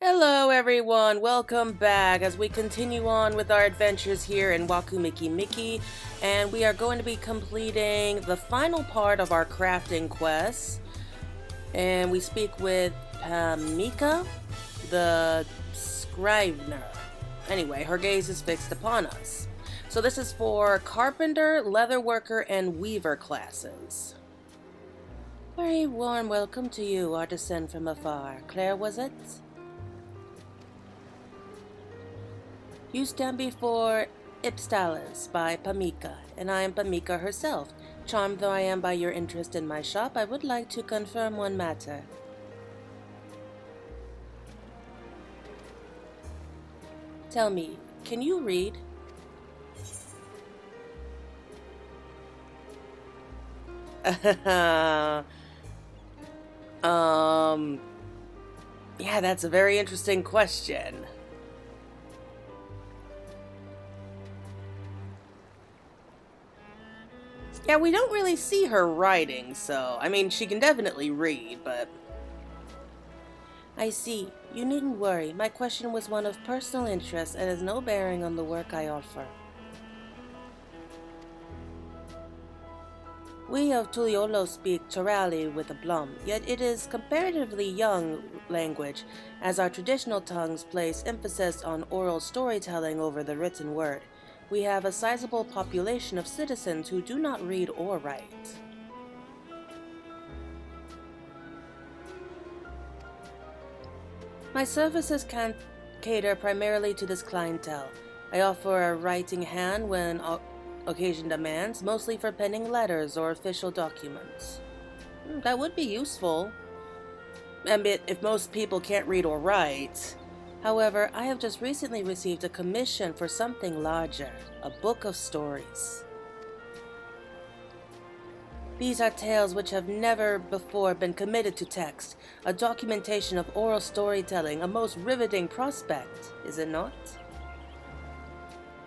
Hello everyone, welcome back as we continue on with our adventures here in Wachumeqimeqi, and we are going to be completing the final part of our crafting quest. And we speak with Pameka, the scrivener. Anyway, her gaze is fixed upon us. So this is for carpenter, leatherworker, and weaver classes. Very warm welcome to you, artisan from afar. Claire, was it? You stand before Epistles by Pameka, and I am Pameka herself. Charmed though I am by your interest in my shop, I would like to confirm one matter. Tell me, can you read? Yeah, that's a very interesting question. Yeah, we don't really see her writing, so, I mean, she can definitely read, but... I see. You needn't worry. My question was one of personal interest and has no bearing on the work I offer. We of Tuliolo speak Torali with aplomb, yet it is comparatively young language, as our traditional tongues place emphasis on oral storytelling over the written word. We have a sizable population of citizens who do not read or write. My services can cater primarily to this clientele. I offer a writing hand when occasion demands, mostly for penning letters or official documents. That would be useful. I mean, if most people can't read or write. However, I have just recently received a commission for something larger, a book of stories. These are tales which have never before been committed to text, a documentation of oral storytelling, a most riveting prospect, is it not?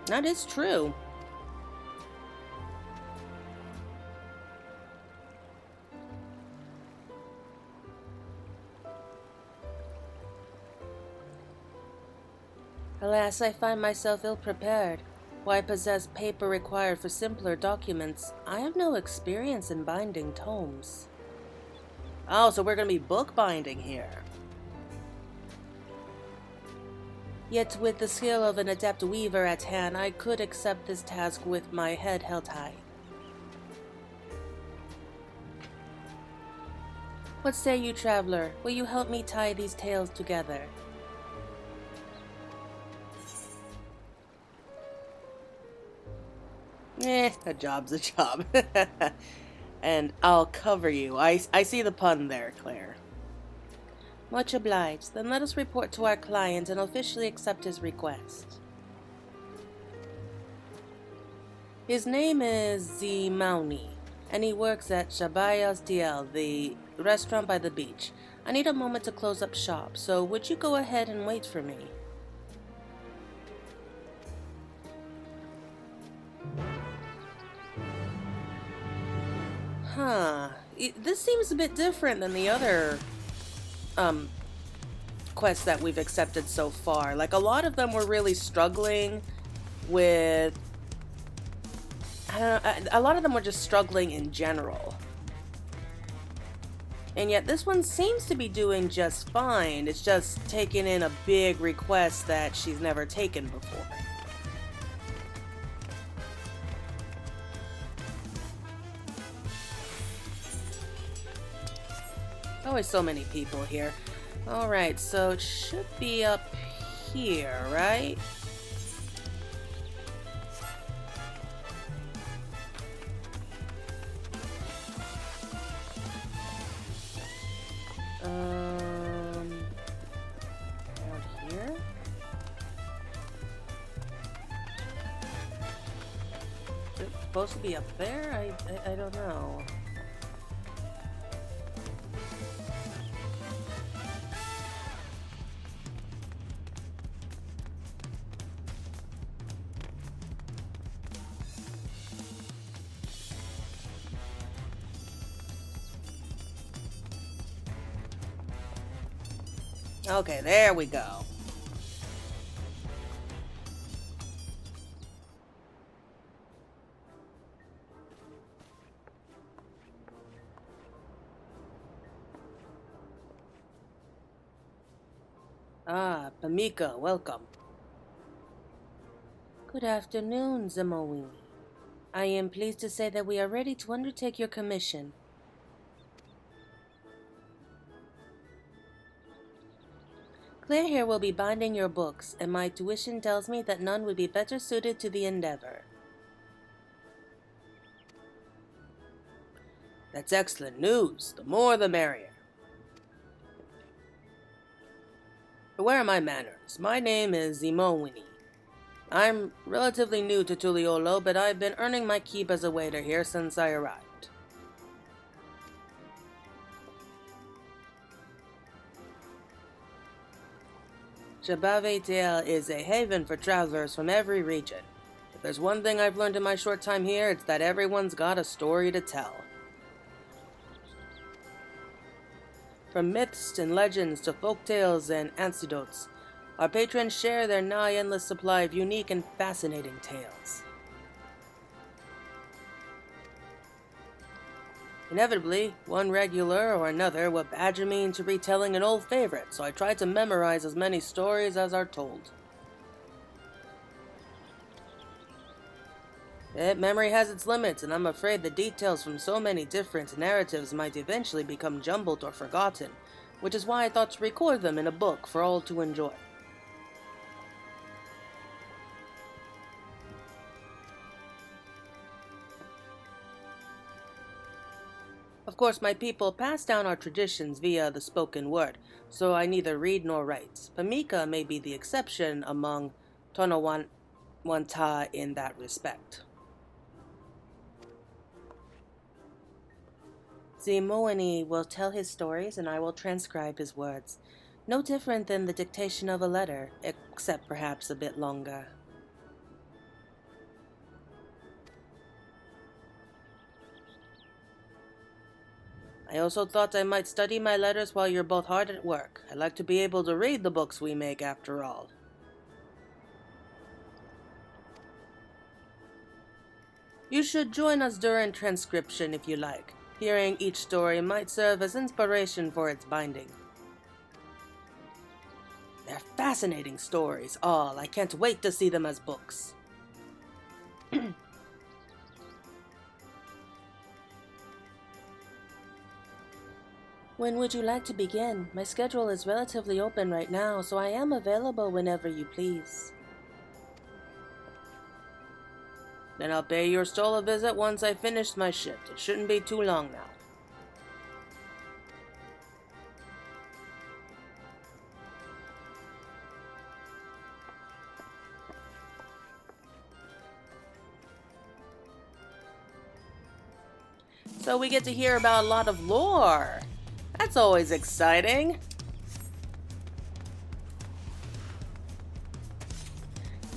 That is true. Alas, I find myself ill-prepared. While I possess paper required for simpler documents, I have no experience in binding tomes. Oh, so we're going to be bookbinding here. Yet with the skill of an adept weaver at hand, I could accept this task with my head held high. What say you, traveler? Will you help me tie these tales together? A job's a job. And I'll cover you. I see the pun there, Claire. Much obliged. Then let us report to our client and officially accept his request. His name is Zimauni, and he works at Shabayas DL, the restaurant by the beach. I need a moment to close up shop, so would you go ahead and wait for me? This seems a bit different than the other quests that we've accepted so far. Like, a lot of them were really struggling with... I don't know, a lot of them were just struggling in general. And yet this one seems to be doing just fine. It's just taking in a big request that she's never taken before. Always so many people here. Alright, so it should be up here, right? Around here? Is it supposed to be up there? I don't know. Okay, there we go. Ah, Pameka, welcome. Good afternoon, Zimowini. I am pleased to say that we are ready to undertake your commission. Claire here will be binding your books, and my tuition tells me that none would be better suited to the endeavor. That's excellent news. The more the merrier. Beware my manners. My name is Zimowini. I'm relatively new to Tuliolo, but I've been earning my keep as a waiter here since I arrived. Shabavetel is a haven for travelers from every region. If there's one thing I've learned in my short time here, it's that everyone's got a story to tell. From myths and legends to folk tales and anecdotes, our patrons share their nigh-endless supply of unique and fascinating tales. Inevitably, one regular or another will badger me into retelling an old favorite, so I try to memorize as many stories as are told. Yet memory has its limits, and I'm afraid the details from so many different narratives might eventually become jumbled or forgotten, which is why I thought to record them in a book for all to enjoy. Of course, my people pass down our traditions via the spoken word, so I neither read nor write. Pameka may be the exception among Tonawanta in that respect. Zimowini will tell his stories and I will transcribe his words. No different than the dictation of a letter, except perhaps a bit longer. I also thought I might study my letters while you're both hard at work. I'd like to be able to read the books we make after all. You should join us during transcription if you like. Hearing each story might serve as inspiration for its binding. They're fascinating stories, all. I can't wait to see them as books. When would you like to begin? My schedule is relatively open right now, so I am available whenever you please. Then I'll pay your stall a visit once I finish my shift. It shouldn't be too long now. So we get to hear about a lot of lore. That's always exciting.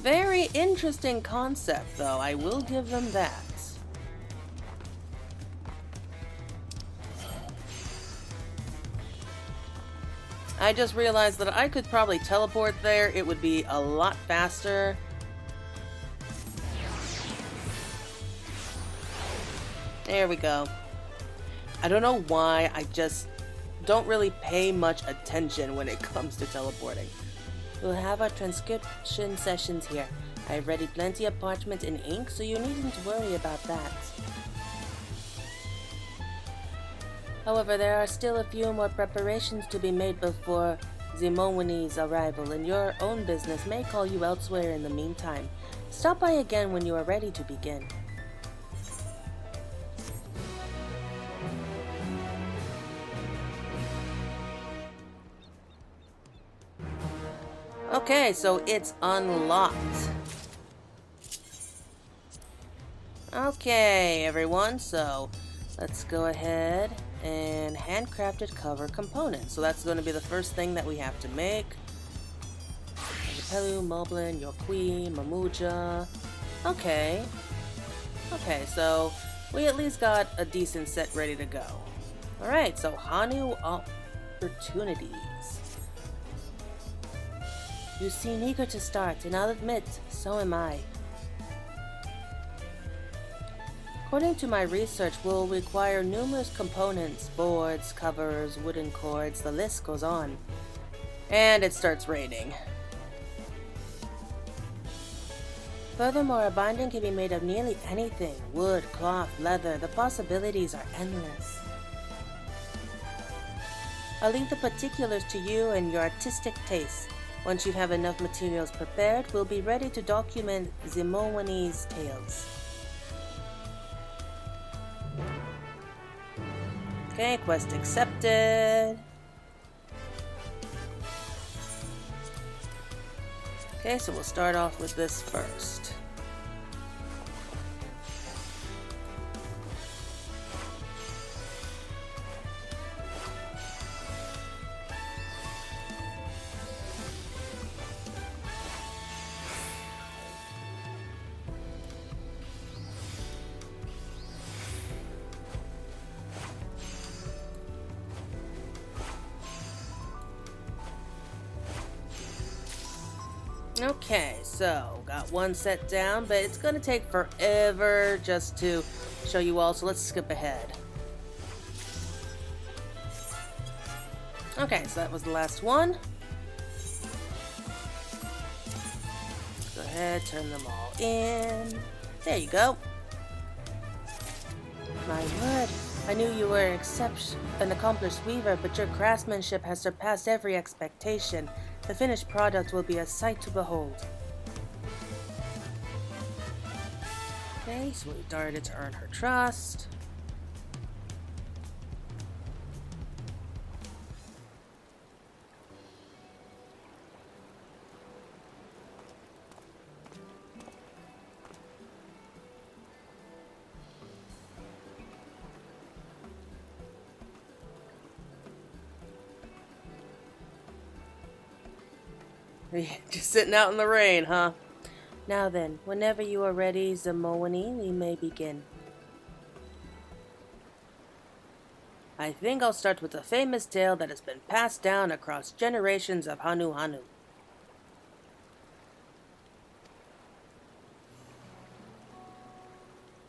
Very interesting concept, though. I will give them that. I just realized that I could probably teleport there. It would be a lot faster. There we go. I don't know why, I just don't really pay much attention when it comes to teleporting. We'll have our transcription sessions here. I've ready plenty of parchment and ink, so you needn't worry about that. However, there are still a few more preparations to be made before Zimowini's arrival, and your own business may call you elsewhere in the meantime. Stop by again when you are ready to begin. Okay, so it's unlocked. Okay, everyone, so let's go ahead and handcrafted cover components. So that's going to be the first thing that we have to make. Pelu, Moblin, Yokui, Mamuja. Okay. Okay, so we at least got a decent set ready to go. Alright, so Hanu opportunities. You seem eager to start, and I'll admit, so am I. According to my research, we'll require numerous components, boards, covers, wooden cords, the list goes on. And it starts raining. Furthermore, a binding can be made of nearly anything. Wood, cloth, leather, the possibilities are endless. I'll leave the particulars to you and your artistic tastes. Once you have enough materials prepared, we'll be ready to document Zimowani's tales. Okay, quest accepted. Okay, so we'll start off with this first. Okay, so got one set down, but it's gonna take forever just to show you all, so let's skip ahead. Okay, so that was the last one. Go ahead, turn them all in. There you go. My word, I knew you were an accomplished weaver, but your craftsmanship has surpassed every expectation. The finished product will be a sight to behold. Okay, so we started to earn her trust. Just sitting out in the rain, huh? Now then, whenever you are ready, Zimowani, we may begin. I think I'll start with a famous tale that has been passed down across generations of Hanu Hanu.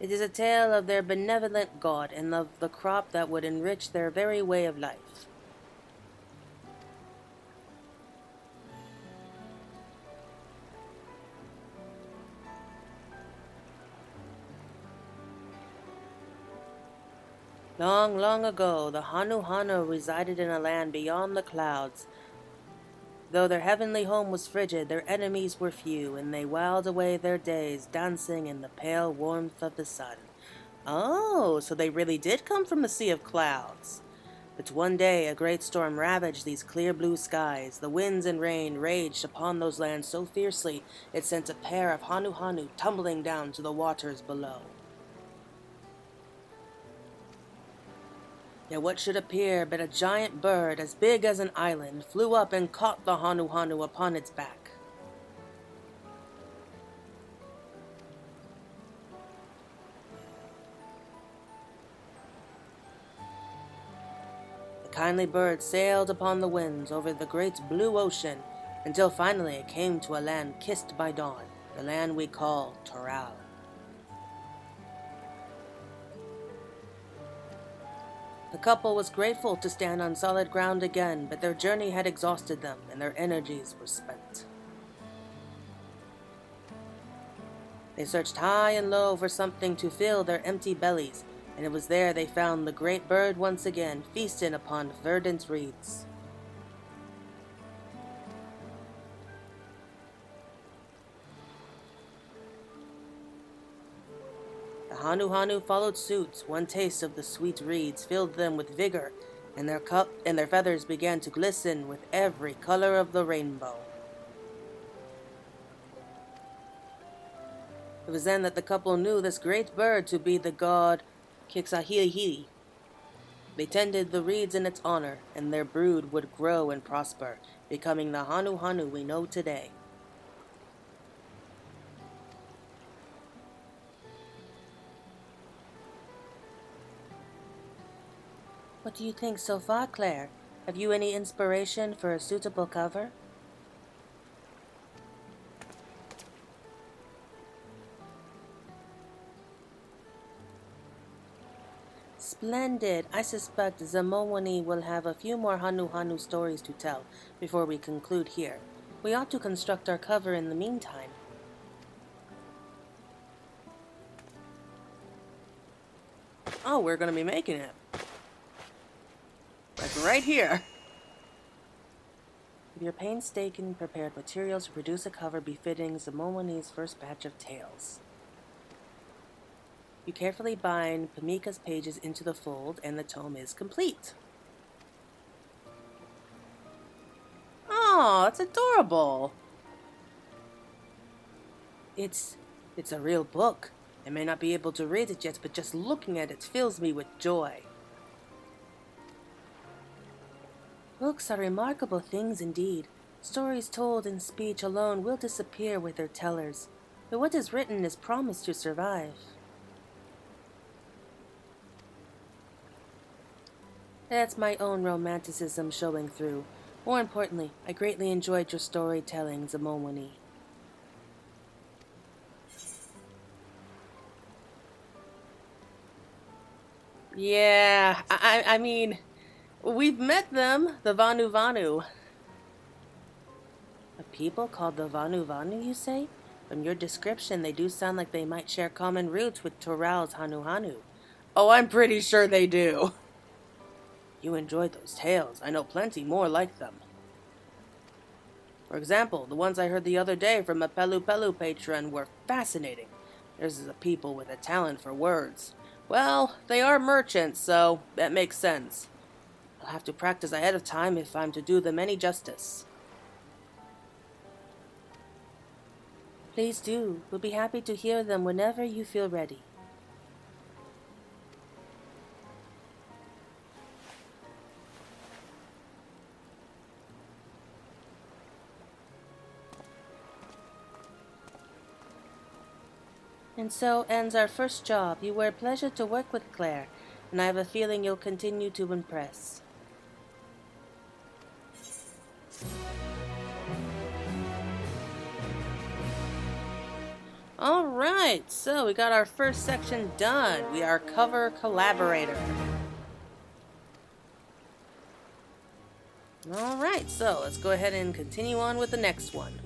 It is a tale of their benevolent god and of the crop that would enrich their very way of life. Long, long ago, the Hanu Hanu resided in a land beyond the clouds. Though their heavenly home was frigid, their enemies were few, and they whiled away their days dancing in the pale warmth of the sun. Oh, so they really did come from a sea of clouds. But one day a great storm ravaged these clear blue skies. The winds and rain raged upon those lands so fiercely it sent a pair of Hanu Hanu tumbling down to the waters below. Yet what should appear but a giant bird as big as an island flew up and caught the Hanu Hanu upon its back. The kindly bird sailed upon the winds over the great blue ocean until finally it came to a land kissed by dawn, the land we call Toral. The couple was grateful to stand on solid ground again, but their journey had exhausted them and their energies were spent. They searched high and low for something to fill their empty bellies, and it was there they found the great bird once again, feasting upon verdant reeds. The Hanu Hanu followed suit. One taste of the sweet reeds filled them with vigor, and their feathers began to glisten with every color of the rainbow. It was then that the couple knew this great bird to be the god Kixahihili. They tended the reeds in its honor, and their brood would grow and prosper, becoming the Hanu Hanu we know today. What do you think so far, Claire? Have you any inspiration for a suitable cover? Splendid. I suspect Zamowani will have a few more Hanu stories to tell before we conclude here. We ought to construct our cover in the meantime. Oh, we're going to be making it. Like right here. With your painstaking prepared materials to produce a cover befitting Zamowani's first batch of tales. You carefully bind Pameka's pages into the fold, and the tome is complete. Oh, it's adorable. It's a real book. I may not be able to read it yet, but just looking at it fills me with joy. Books are remarkable things indeed. Stories told in speech alone will disappear with their tellers, but what is written is promised to survive. That's my own romanticism showing through. More importantly, I greatly enjoyed your storytelling, Zamowani. Yeah, I mean, we've met them, the Vanu. A people called the Vanu, you say? From your description, they do sound like they might share common roots with Toral's Hanu. Oh, I'm pretty sure they do. You enjoyed those tales. I know plenty more like them. For example, the ones I heard the other day from a Pelu patron were fascinating. Theirs is a people with a talent for words. Well, they are merchants, so that makes sense. I'll have to practice ahead of time if I'm to do them any justice. Please do. We'll be happy to hear them whenever you feel ready. And so ends our first job. You were a pleasure to work with, Claire, and I have a feeling you'll continue to impress. Alright, so we got our first section done. We are cover collaborator. Alright, so let's go ahead and continue on with the next one.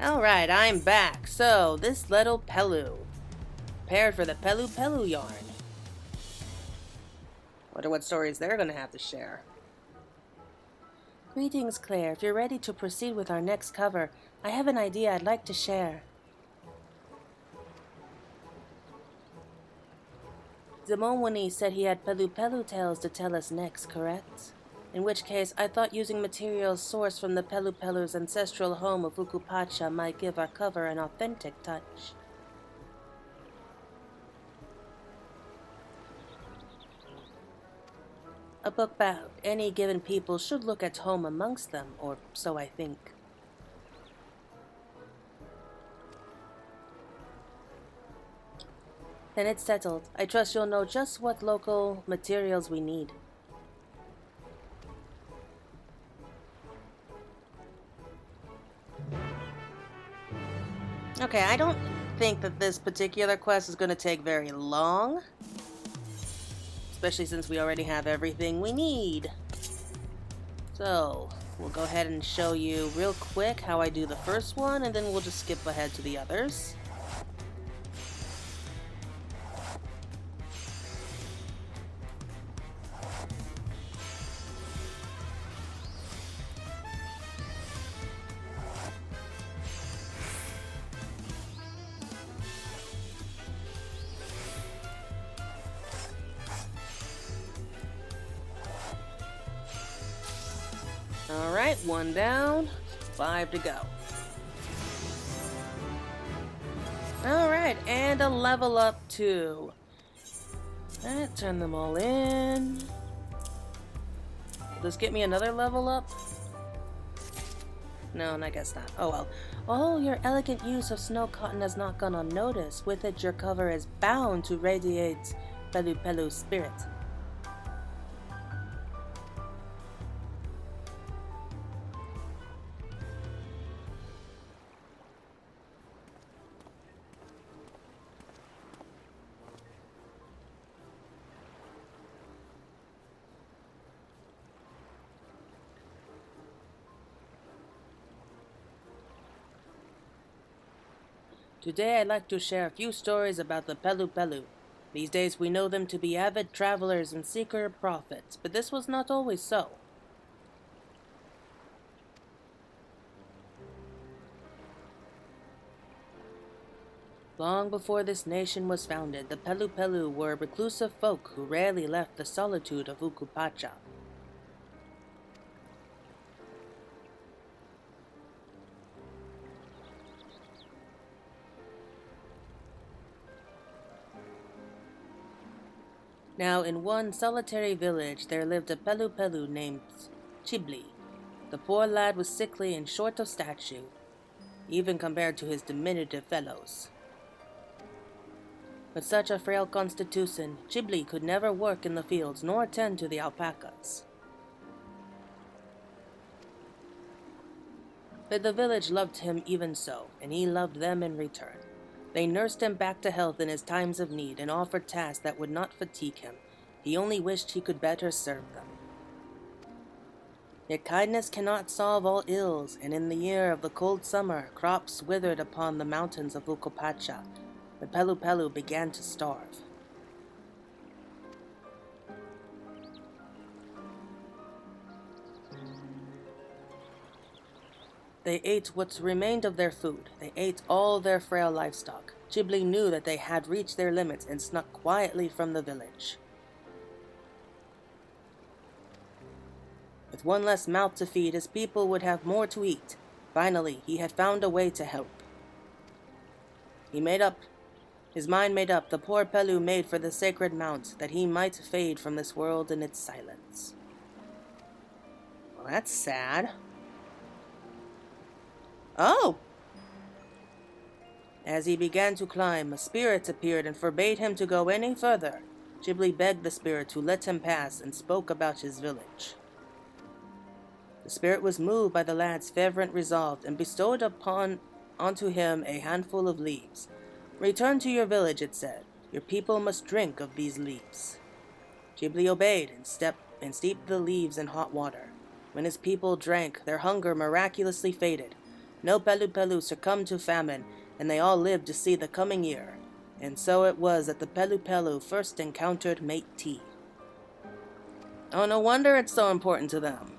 Alright, I'm back. So, this little Pelu. Prepared for the Pelu yarn. Wonder what stories they're gonna have to share. Greetings, Claire. If you're ready to proceed with our next cover, I have an idea I'd like to share. Zamowani said he had Pelu tales to tell us next, correct? In which case, I thought using materials sourced from the Pelu's ancestral home of Ukupacha might give our cover an authentic touch. A book about any given people should look at home amongst them, or so I think. Then it's settled. I trust you'll know just what local materials we need. Okay, I don't think that this particular quest is going to take very long. Especially since we already have everything we need. So, we'll go ahead and show you real quick how I do the first one, and then we'll just skip ahead to the others. Alright, 1 down, 5 to go. Alright, and a level up too. Alright, turn them all in. Will this get me another level up? No, and I guess not. Oh well. Oh, your elegant use of snow cotton has not gone unnoticed. With it, your cover is bound to radiate Pelu's spirit. Today I'd like to share a few stories about the Pelu Pelu. These days we know them to be avid travelers and seeker of profits, but this was not always so. Long before this nation was founded, the Pelu Pelu were reclusive folk who rarely left the solitude of Ukupacha. Now, in one solitary village there lived a Pelu Pelu named Chibli. The poor lad was sickly and short of stature, even compared to his diminutive fellows. With such a frail constitution, Chibli could never work in the fields nor tend to the alpacas. But the village loved him even so, and he loved them in return. They nursed him back to health in his times of need and offered tasks that would not fatigue him. He only wished he could better serve them. Yet kindness cannot solve all ills, and in the year of the cold summer, crops withered upon the mountains of Ukupacha. The Pelu Pelu began to starve. They ate what remained of their food. They ate all their frail livestock. Chibli knew that they had reached their limits and snuck quietly from the village. With one less mouth to feed, his people would have more to eat. Finally, he had found a way to help. His mind made up, the poor Pelu made for the sacred mount, that he might fade from this world in its silence. Well, that's sad. Oh! As he began to climb, a spirit appeared and forbade him to go any further. Chibli begged the spirit to let him pass and spoke about his village. The spirit was moved by the lad's fervent resolve and bestowed onto him a handful of leaves. "Return to your village," it said. "Your people must drink of these leaves." Chibli obeyed and steeped the leaves in hot water. When his people drank, their hunger miraculously faded. No Pelu Pelu succumbed to famine, and they all lived to see the coming year. And so it was that the Pelu Pelu first encountered mate tea. Oh, no wonder it's so important to them.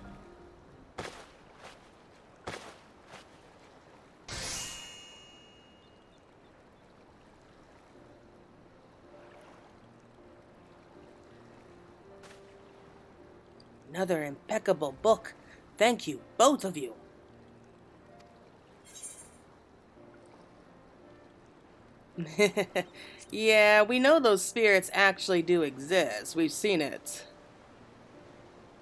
Another impeccable book. Thank you, both of you. Yeah, we know those spirits actually do exist. We've seen it.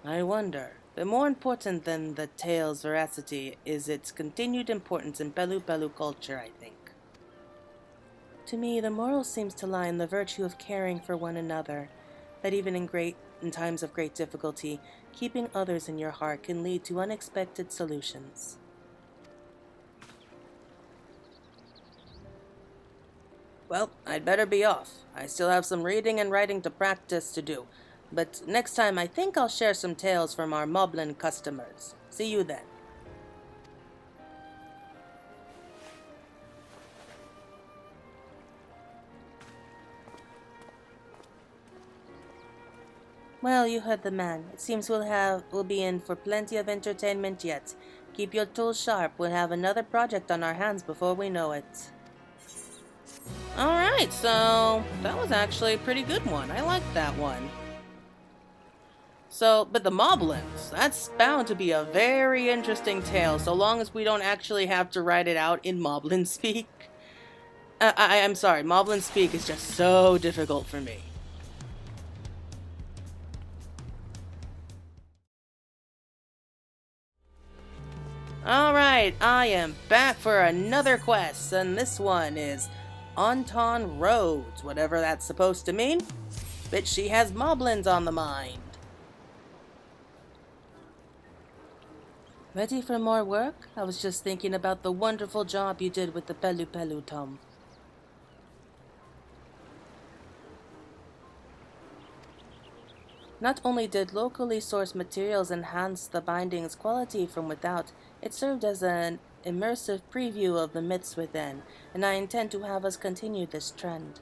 I wonder, but more important than the tale's veracity is its continued importance in Pelu Pelu culture, I think. To me, the moral seems to lie in the virtue of caring for one another, that even in times of great difficulty, keeping others in your heart can lead to unexpected solutions. Well, I'd better be off. I still have some reading and writing to practice to do, but next time I think I'll share some tales from our Moblin customers. See you then. Well, you heard the man. It seems we'll be in for plenty of entertainment yet. Keep your tools sharp. We'll have another project on our hands before we know it. Alright, so that was actually a pretty good one. I liked that one. So, but the Moblins, that's bound to be a very interesting tale, so long as we don't actually have to write it out in Moblin speak. I'm sorry, Moblin speak is just so difficult for me. Alright, I am back for another quest, and this one is Anton Rhodes, whatever that's supposed to mean. But she has Moblins on the mind. Ready for more work? I was just thinking about the wonderful job you did with the Pelu Pelu, Tom. Not only did locally sourced materials enhance the binding's quality from without, it served as an immersive preview of the myths within, and I intend to have us continue this trend.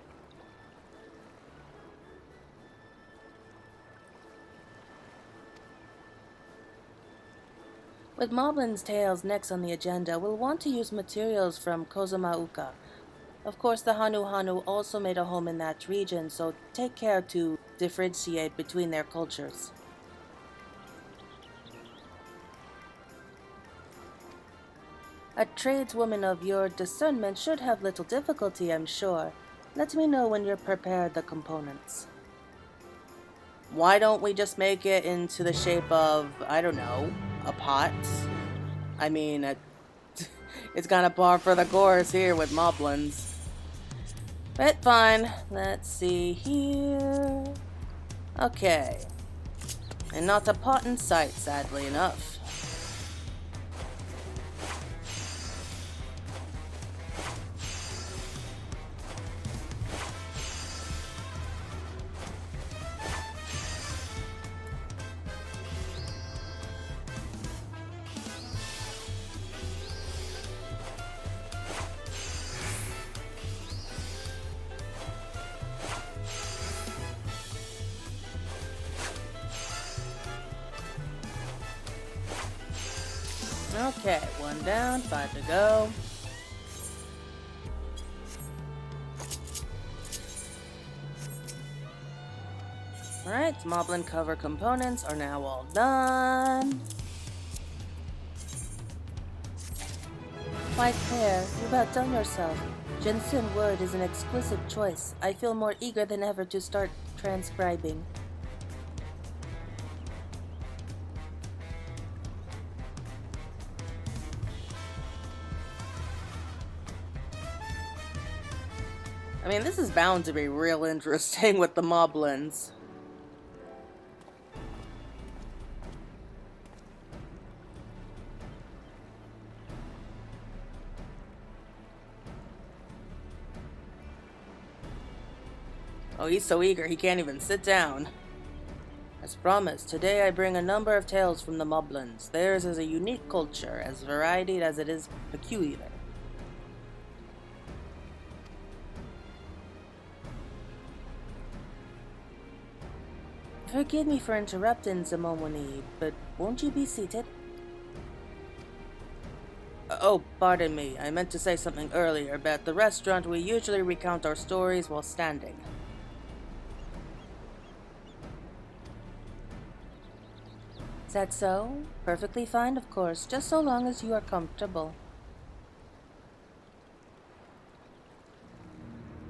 With Moblin's Tales next on the agenda, we'll want to use materials from Kozumauka. Of course, the Hanu also made a home in that region, so take care to differentiate between their cultures. A tradeswoman of your discernment should have little difficulty, I'm sure. Let me know when you're prepared the components. Why don't we just make it into the shape of, I don't know, a pot? I mean, it's kind of par for the course here with Moblins. But fine, let's see here. Okay. And not a pot in sight, sadly enough. Okay, 1 down, 5 to go. Alright, Moblin cover components are now all done. Quite fair, you've outdone yourself. Ginseng wood is an exquisite choice. I feel more eager than ever to start transcribing. I mean, this is bound to be real interesting with the Moblins. Oh, he's so eager he can't even sit down. As promised, today I bring a number of tales from the Moblins. Theirs is a unique culture, as varied as it is peculiar. Forgive me for interrupting, Zamomoni, but won't you be seated? Oh, pardon me. I meant to say something earlier, but at the restaurant we usually recount our stories while standing. Is that so? Perfectly fine, of course, just so long as you are comfortable.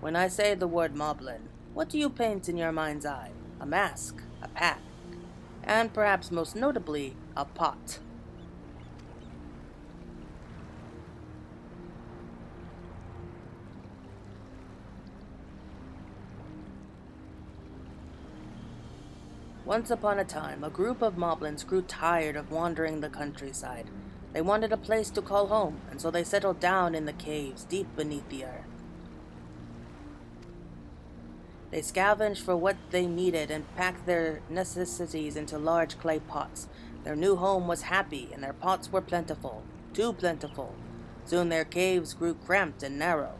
When I say the word Moblin, what do you paint in your mind's eye? A mask, a pack, and perhaps most notably, a pot. Once upon a time, a group of Moblins grew tired of wandering the countryside. They wanted a place to call home, and so they settled down in the caves deep beneath the earth. They scavenged for what they needed and packed their necessities into large clay pots. Their new home was happy, and their pots were plentiful, too plentiful. Soon their caves grew cramped and narrow.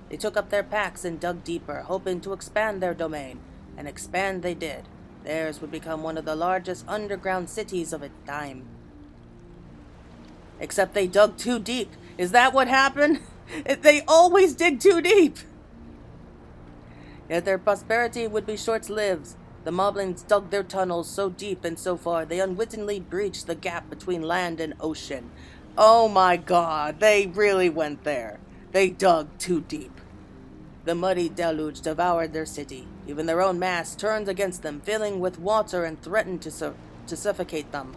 They took up their packs and dug deeper, hoping to expand their domain, and expand they did. Theirs would become one of the largest underground cities of its time. Except they dug too deep. Is that what happened? They always dig too deep! Yet their prosperity would be short-lived. The Moblins dug their tunnels so deep and so far, they unwittingly breached the gap between land and ocean. Oh my god, they really went there. They dug too deep. The muddy deluge devoured their city. Even their own mass turned against them, filling with water and threatened to suffocate them.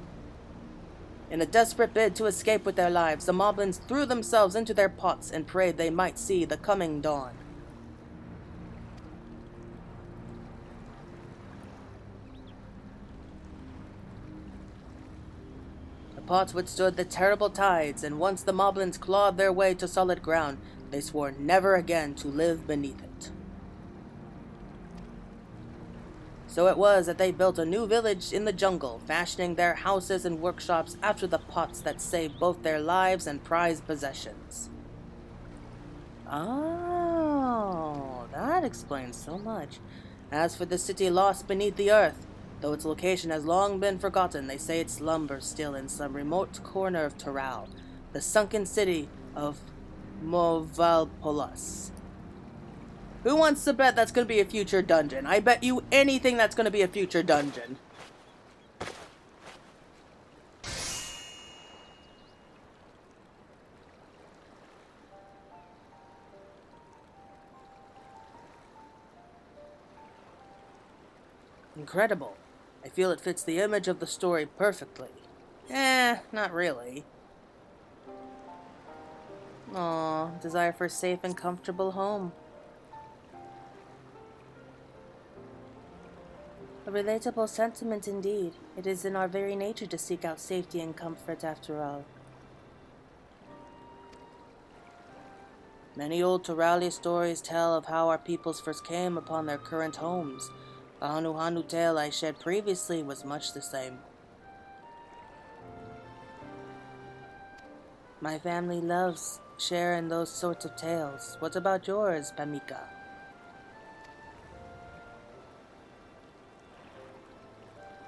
In a desperate bid to escape with their lives, the Moblins threw themselves into their pots and prayed they might see the coming dawn. The pots withstood the terrible tides, and once the Moblins clawed their way to solid ground, they swore never again to live beneath it. So it was that they built a new village in the jungle, fashioning their houses and workshops after the pots that saved both their lives and prized possessions. Oh, that explains so much. As for the city lost beneath the earth, though its location has long been forgotten, they say it slumbers still in some remote corner of Toral, the sunken city of Movalpolis. Who wants to bet that's going to be a future dungeon? I bet you anything that's going to be a future dungeon. Incredible. I feel it fits the image of the story perfectly. Not really. Aw, desire for a safe and comfortable home. A relatable sentiment indeed. It is in our very nature to seek out safety and comfort after all. Many old Torali stories tell of how our peoples first came upon their current homes. The Hanu tale I shared previously was much the same. My family loves sharing those sorts of tales. What about yours, Pameka?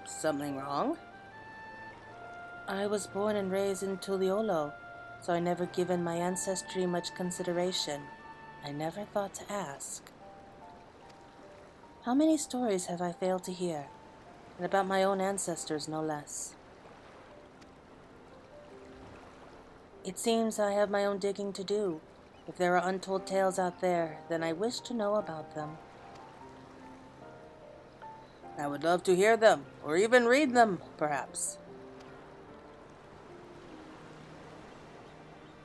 Something wrong? I was born and raised in Tuliolo, so I never given my ancestry much consideration. I never thought to ask. How many stories have I failed to hear? And about my own ancestors, no less. It seems I have my own digging to do. If there are untold tales out there, then I wish to know about them. I would love to hear them, or even read them, perhaps.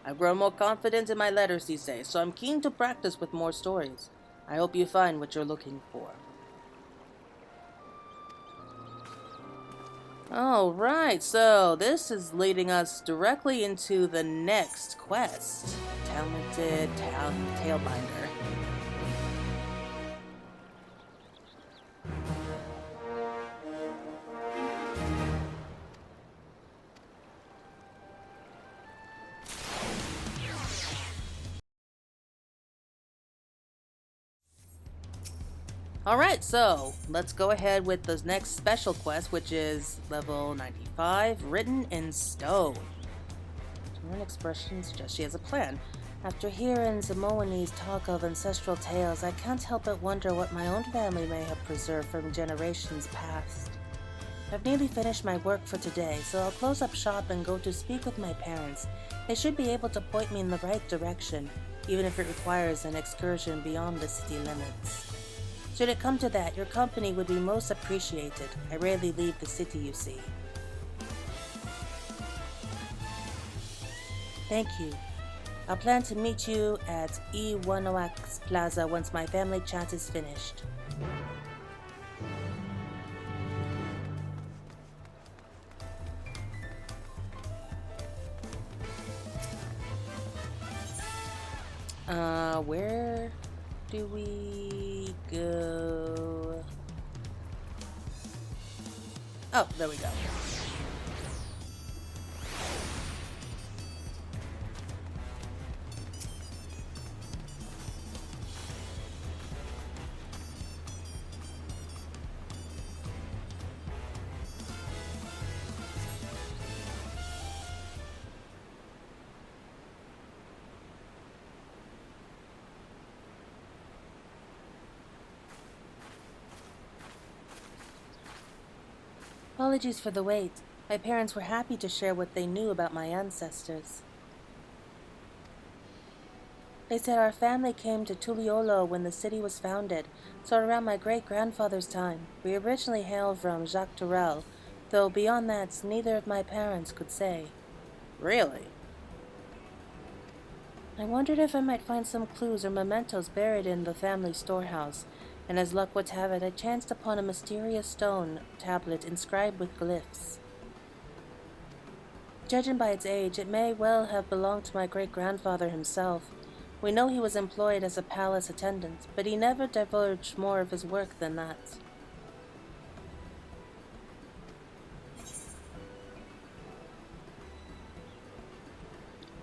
I've grown more confident in my letters these days, so I'm keen to practice with more stories. I hope you find what you're looking for. Alright, so this is leading us directly into the next quest. Talented Tailbinder. Alright, so let's go ahead with the next special quest, which is level 95, Written in Stone. One expression suggests she has a plan. After hearing Samoani's talk of ancestral tales, I can't help but wonder what my own family may have preserved from generations past. I've nearly finished my work for today, so I'll close up shop and go to speak with my parents. They should be able to point me in the right direction, even if it requires an excursion beyond the city limits. Should it come to that, your company would be most appreciated. I rarely leave the city, you see. Thank you. I'll plan to meet you at E1OX Plaza once my family chat is finished. Where do we go? Oh, there we go. Apologies for the wait. My parents were happy to share what they knew about my ancestors. They said our family came to Tuliolo when the city was founded, so around my great-grandfather's time. We originally hailed from Jacques Tourelle, though beyond that, neither of my parents could say. Really? I wondered if I might find some clues or mementos buried in the family storehouse, and as luck would have it, I chanced upon a mysterious stone tablet inscribed with glyphs. Judging by its age, it may well have belonged to my great-grandfather himself. We know he was employed as a palace attendant, but he never divulged more of his work than that.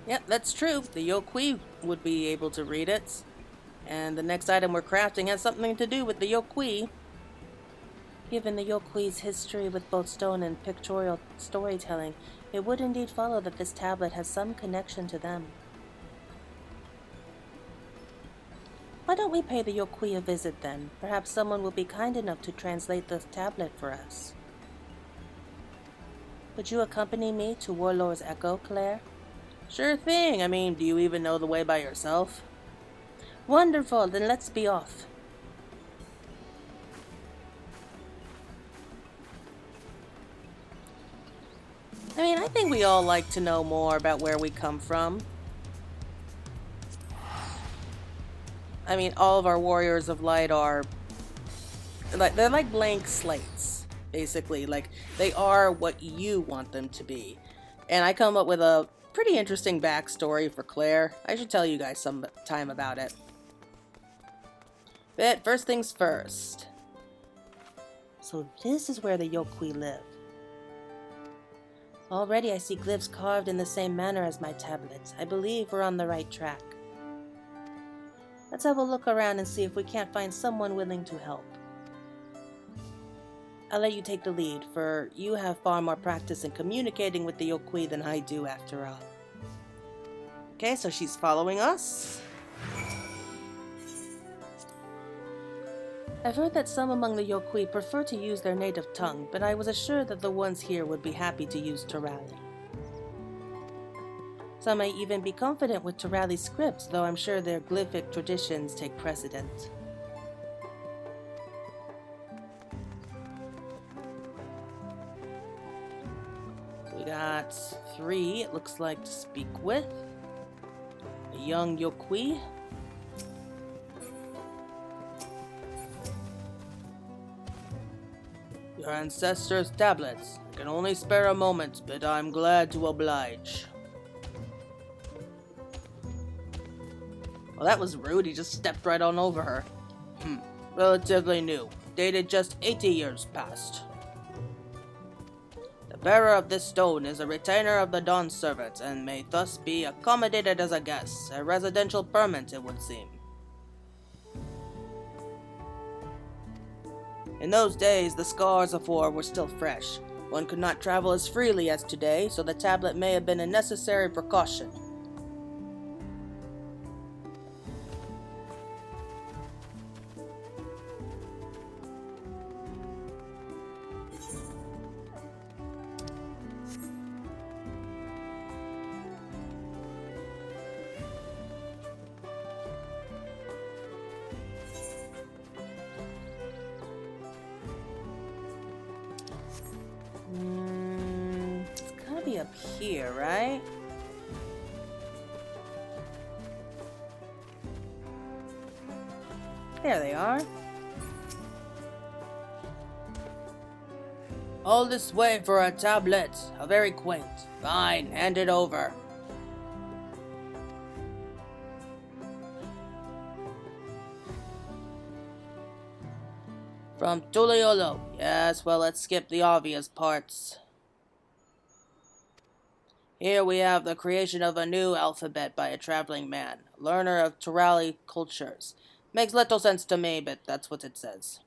Yep, that's true. The Yokui would be able to read it. And the next item we're crafting has something to do with the Yokui. Given the Yokui's history with both stone and pictorial storytelling, it would indeed follow that this tablet has some connection to them. Why don't we pay the Yokui a visit then? Perhaps someone will be kind enough to translate the tablet for us. Would you accompany me to Warlord's Echo, Claire? Sure thing. I mean, do you even know the way by yourself? Wonderful, then let's be off. I mean, I think we all like to know more about where we come from. I mean, all of our warriors of light are they're like blank slates, basically. Like, they are what you want them to be. And I come up with a pretty interesting backstory for Claire. I should tell you guys sometime about it. But first things first. So this is where the Yokui live. Already I see glyphs carved in the same manner as my tablets. I believe we're on the right track. Let's have a look around and see if we can't find someone willing to help. I'll let you take the lead, for you have far more practice in communicating with the Yokui than I do, after all. Okay, so she's following us. I've heard that some among the Yokui prefer to use their native tongue, but I was assured that the ones here would be happy to use Terali. Some may even be confident with Terali scripts, though I'm sure their glyphic traditions take precedent. We got 3, it looks like, to speak with. A young Yokui. Your ancestors' tablets. I can only spare a moment, but I'm glad to oblige. Well, that was rude. He just stepped right on over her. Relatively new. Dated just 80 years past. The bearer of this stone is a retainer of the Dawn Servants, and may thus be accommodated as a guest. A residential permit, it would seem. In those days, the scars of war were still fresh. One could not travel as freely as today, so the tablet may have been a necessary precaution. It's gotta be up here, right? There they are. All this way for a tablet. How very quaint. Fine, hand it over. From Tuliolo. Yes, well, let's skip the obvious parts. Here we have the creation of a new alphabet by a traveling man, learner of Terali cultures. Makes little sense to me, but that's what it says.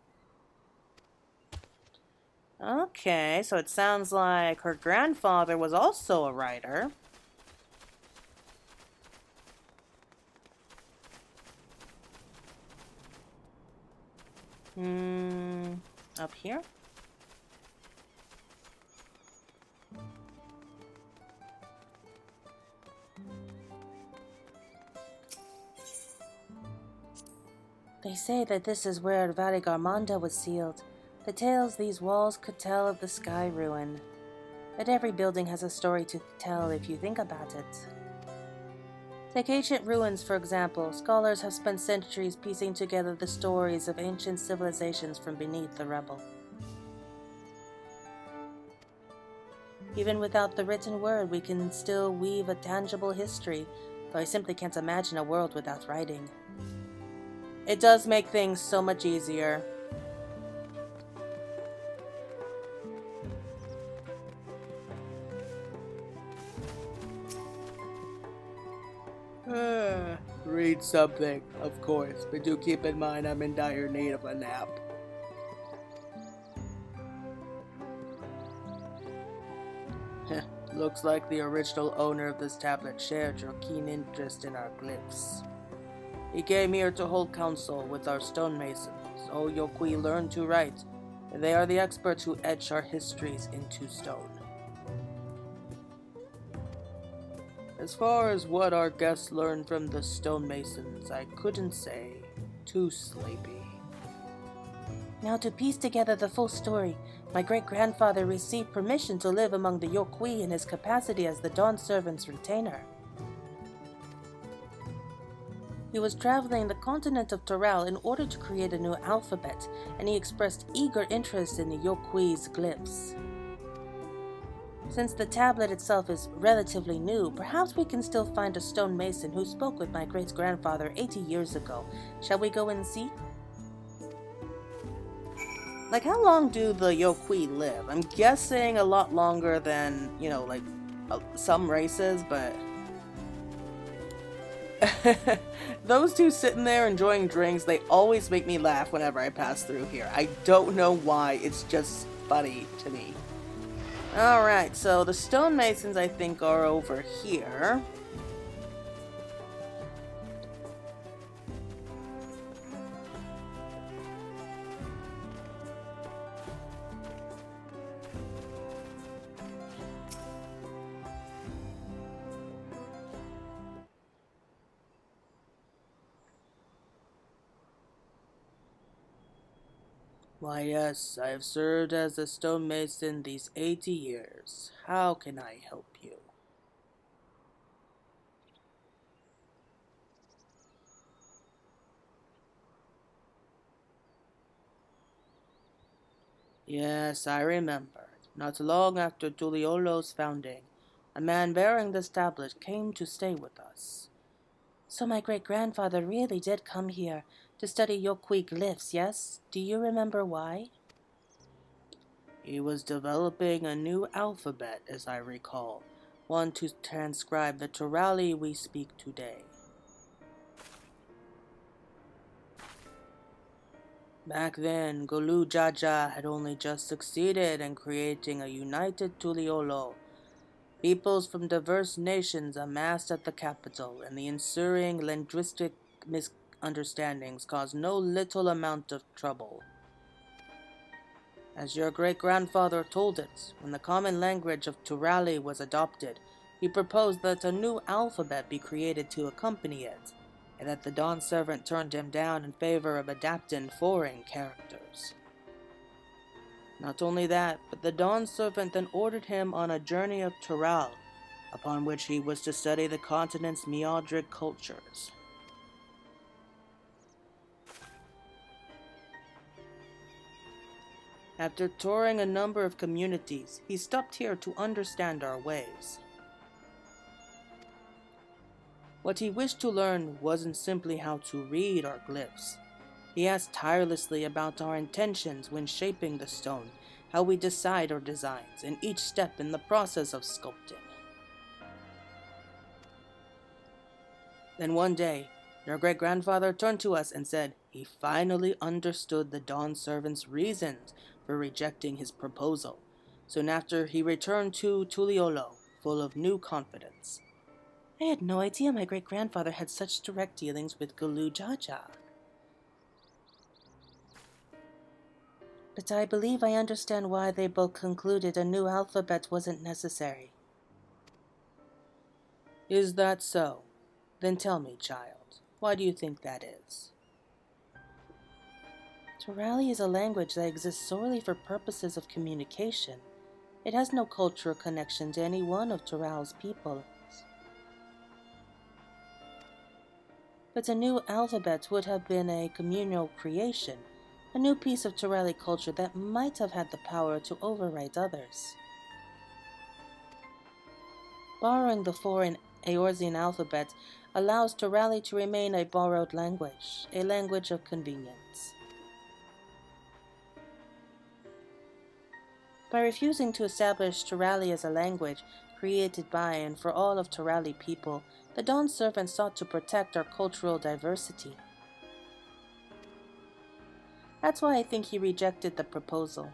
Okay, so it sounds like her grandfather was also a writer. Up here? They say that this is where Varigarmanda was sealed. The tales these walls could tell of the sky ruin. But every building has a story to tell if you think about it. Take ancient ruins, for example. Scholars have spent centuries piecing together the stories of ancient civilizations from beneath the rubble. Even without the written word, we can still weave a tangible history, though I simply can't imagine a world without writing. It does make things so much easier. Read something, of course, but do keep in mind I'm in dire need of a nap. Looks like the original owner of this tablet shared your keen interest in our glyphs. He came here to hold counsel with our stonemasons, so Yokwi learned to write, and they are the experts who etch our histories into stone. As far as what our guests learned from the stonemasons, I couldn't say. Too sleepy. Now to piece together the full story, my great-grandfather received permission to live among the Yokwi in his capacity as the Dawn Servant's retainer. He was traveling the continent of Toral in order to create a new alphabet, and he expressed eager interest in the Yokwi's glyphs. Since the tablet itself is relatively new, perhaps we can still find a stonemason who spoke with my great-grandfather 80 years ago. Shall we go and see? Like, how long do the Yokwi live? I'm guessing a lot longer than, some races, but... Those two sitting there enjoying drinks, they always make me laugh whenever I pass through here. I don't know why, it's just funny to me. Alright, so the stonemasons I think are over here. Why yes, I have served as a stonemason these 80 years. How can I help you? Yes, I remember. Not long after Tuliolo's founding, a man bearing this tablet came to stay with us. So my great-grandfather really did come here to study Yokwi glyphs, yes? Do you remember why? He was developing a new alphabet, as I recall, one to transcribe the Turali we speak today. Back then, Gulu Jaja had only just succeeded in creating a united Tuliolo. Peoples from diverse nations amassed at the capital, and the ensuing linguistic misunderstandings caused no little amount of trouble. As your great-grandfather told it, when the common language of Turali was adopted, he proposed that a new alphabet be created to accompany it, and that the Dawn Servant turned him down in favor of adapting foreign characters. Not only that, but the Dawn Servant then ordered him on a journey of Tural, upon which he was to study the continent's Meodric cultures. After touring a number of communities, he stopped here to understand our ways. What he wished to learn wasn't simply how to read our glyphs. He asked tirelessly about our intentions when shaping the stone, how we decide our designs, and each step in the process of sculpting. Then one day, your great-grandfather turned to us and said he finally understood the Dawn Servant's reasons for rejecting his proposal. Soon after, he returned to Tuliolo, full of new confidence. I had no idea my great-grandfather had such direct dealings with Gulu Jaja. But I believe I understand why they both concluded a new alphabet wasn't necessary. Is that so? Then tell me, child, why do you think that is? Turali is a language that exists solely for purposes of communication. It has no cultural connection to any one of Tural's people. But a new alphabet would have been a communal creation, a new piece of Turali culture that might have had the power to overwrite others. Borrowing the foreign Eorzean alphabet allows Turali to remain a borrowed language, a language of convenience. By refusing to establish Turali as a language created by and for all of Turali people, The Dawn servant sought to protect our cultural diversity. That's why I think he rejected the proposal.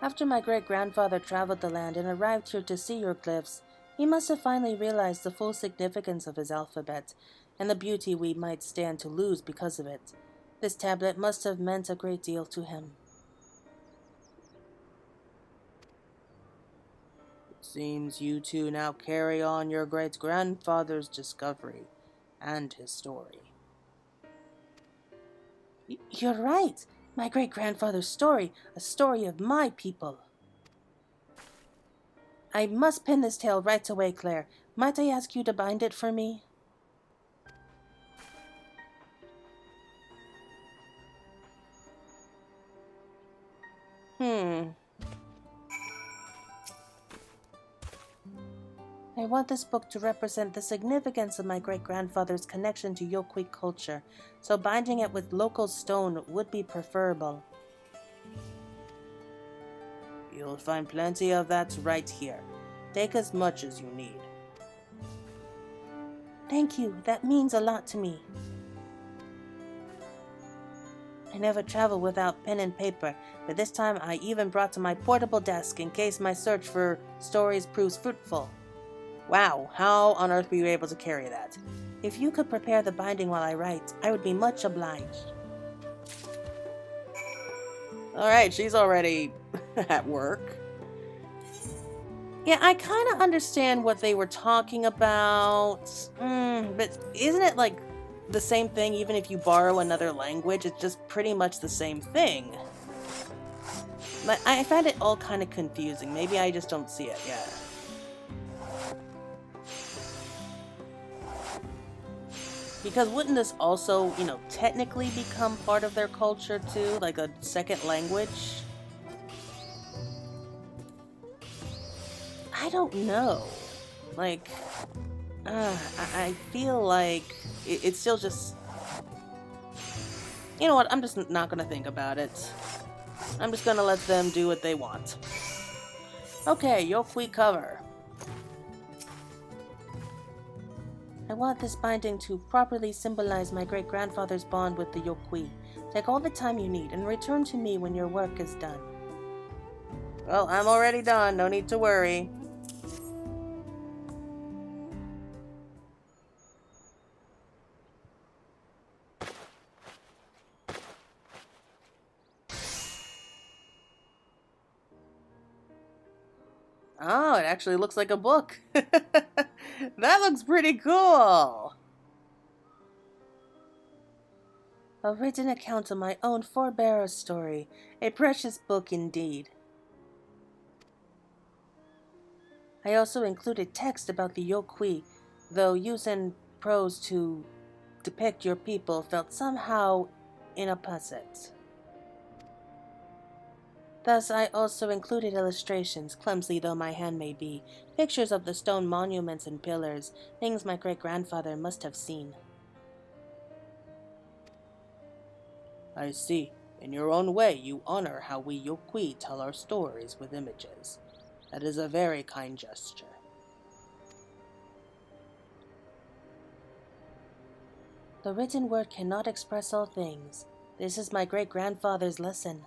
After my great-grandfather traveled the land and arrived here to see your glyphs, he must have finally realized the full significance of his alphabet, and the beauty we might stand to lose because of it. This tablet must have meant a great deal to him. It seems you two now carry on your great-grandfather's discovery and his story. You're right. My great-grandfather's story, a story of my people. I must pin this tale right away, Claire. Might I ask you to bind it for me? I want this book to represent the significance of my great-grandfather's connection to Yokwi culture, so binding it with local stone would be preferable. You'll find plenty of that right here. Take as much as you need. Thank you, that means a lot to me. I never travel without pen and paper, but this time I even brought my portable desk in case my search for stories proves fruitful. Wow, how on earth were you able to carry that? If you could prepare the binding while I write, I would be much obliged. Alright, she's already at work. Yeah, I kind of understand what they were talking about, but Isn't it like the same thing even if you borrow another language? It's just pretty much the same thing. I find it all kind of confusing. Maybe I just don't see it yet. Because wouldn't this also, technically become part of their culture too? Like a second language? I don't know. Like, I feel like it's still just... You know what? I'm just not gonna think about it. I'm just gonna let them do what they want. Okay, Yokwi cover. I want this binding to properly symbolize my great-grandfather's bond with the Yokwi. Take all the time you need and return to me when your work is done. Well, I'm already done. No need to worry. Oh, it actually looks like a book. That looks pretty cool. A written account of my own forebear's story. A precious book indeed. I also included text about the Yokwi, though using prose to depict your people felt somehow inapposite. Thus, I also included illustrations, clumsy though my hand may be, pictures of the stone monuments and pillars, things my great-grandfather must have seen. I see. In your own way, you honor how we Yokwi tell our stories with images. That is a very kind gesture. The written word cannot express all things. This is my great-grandfather's lesson.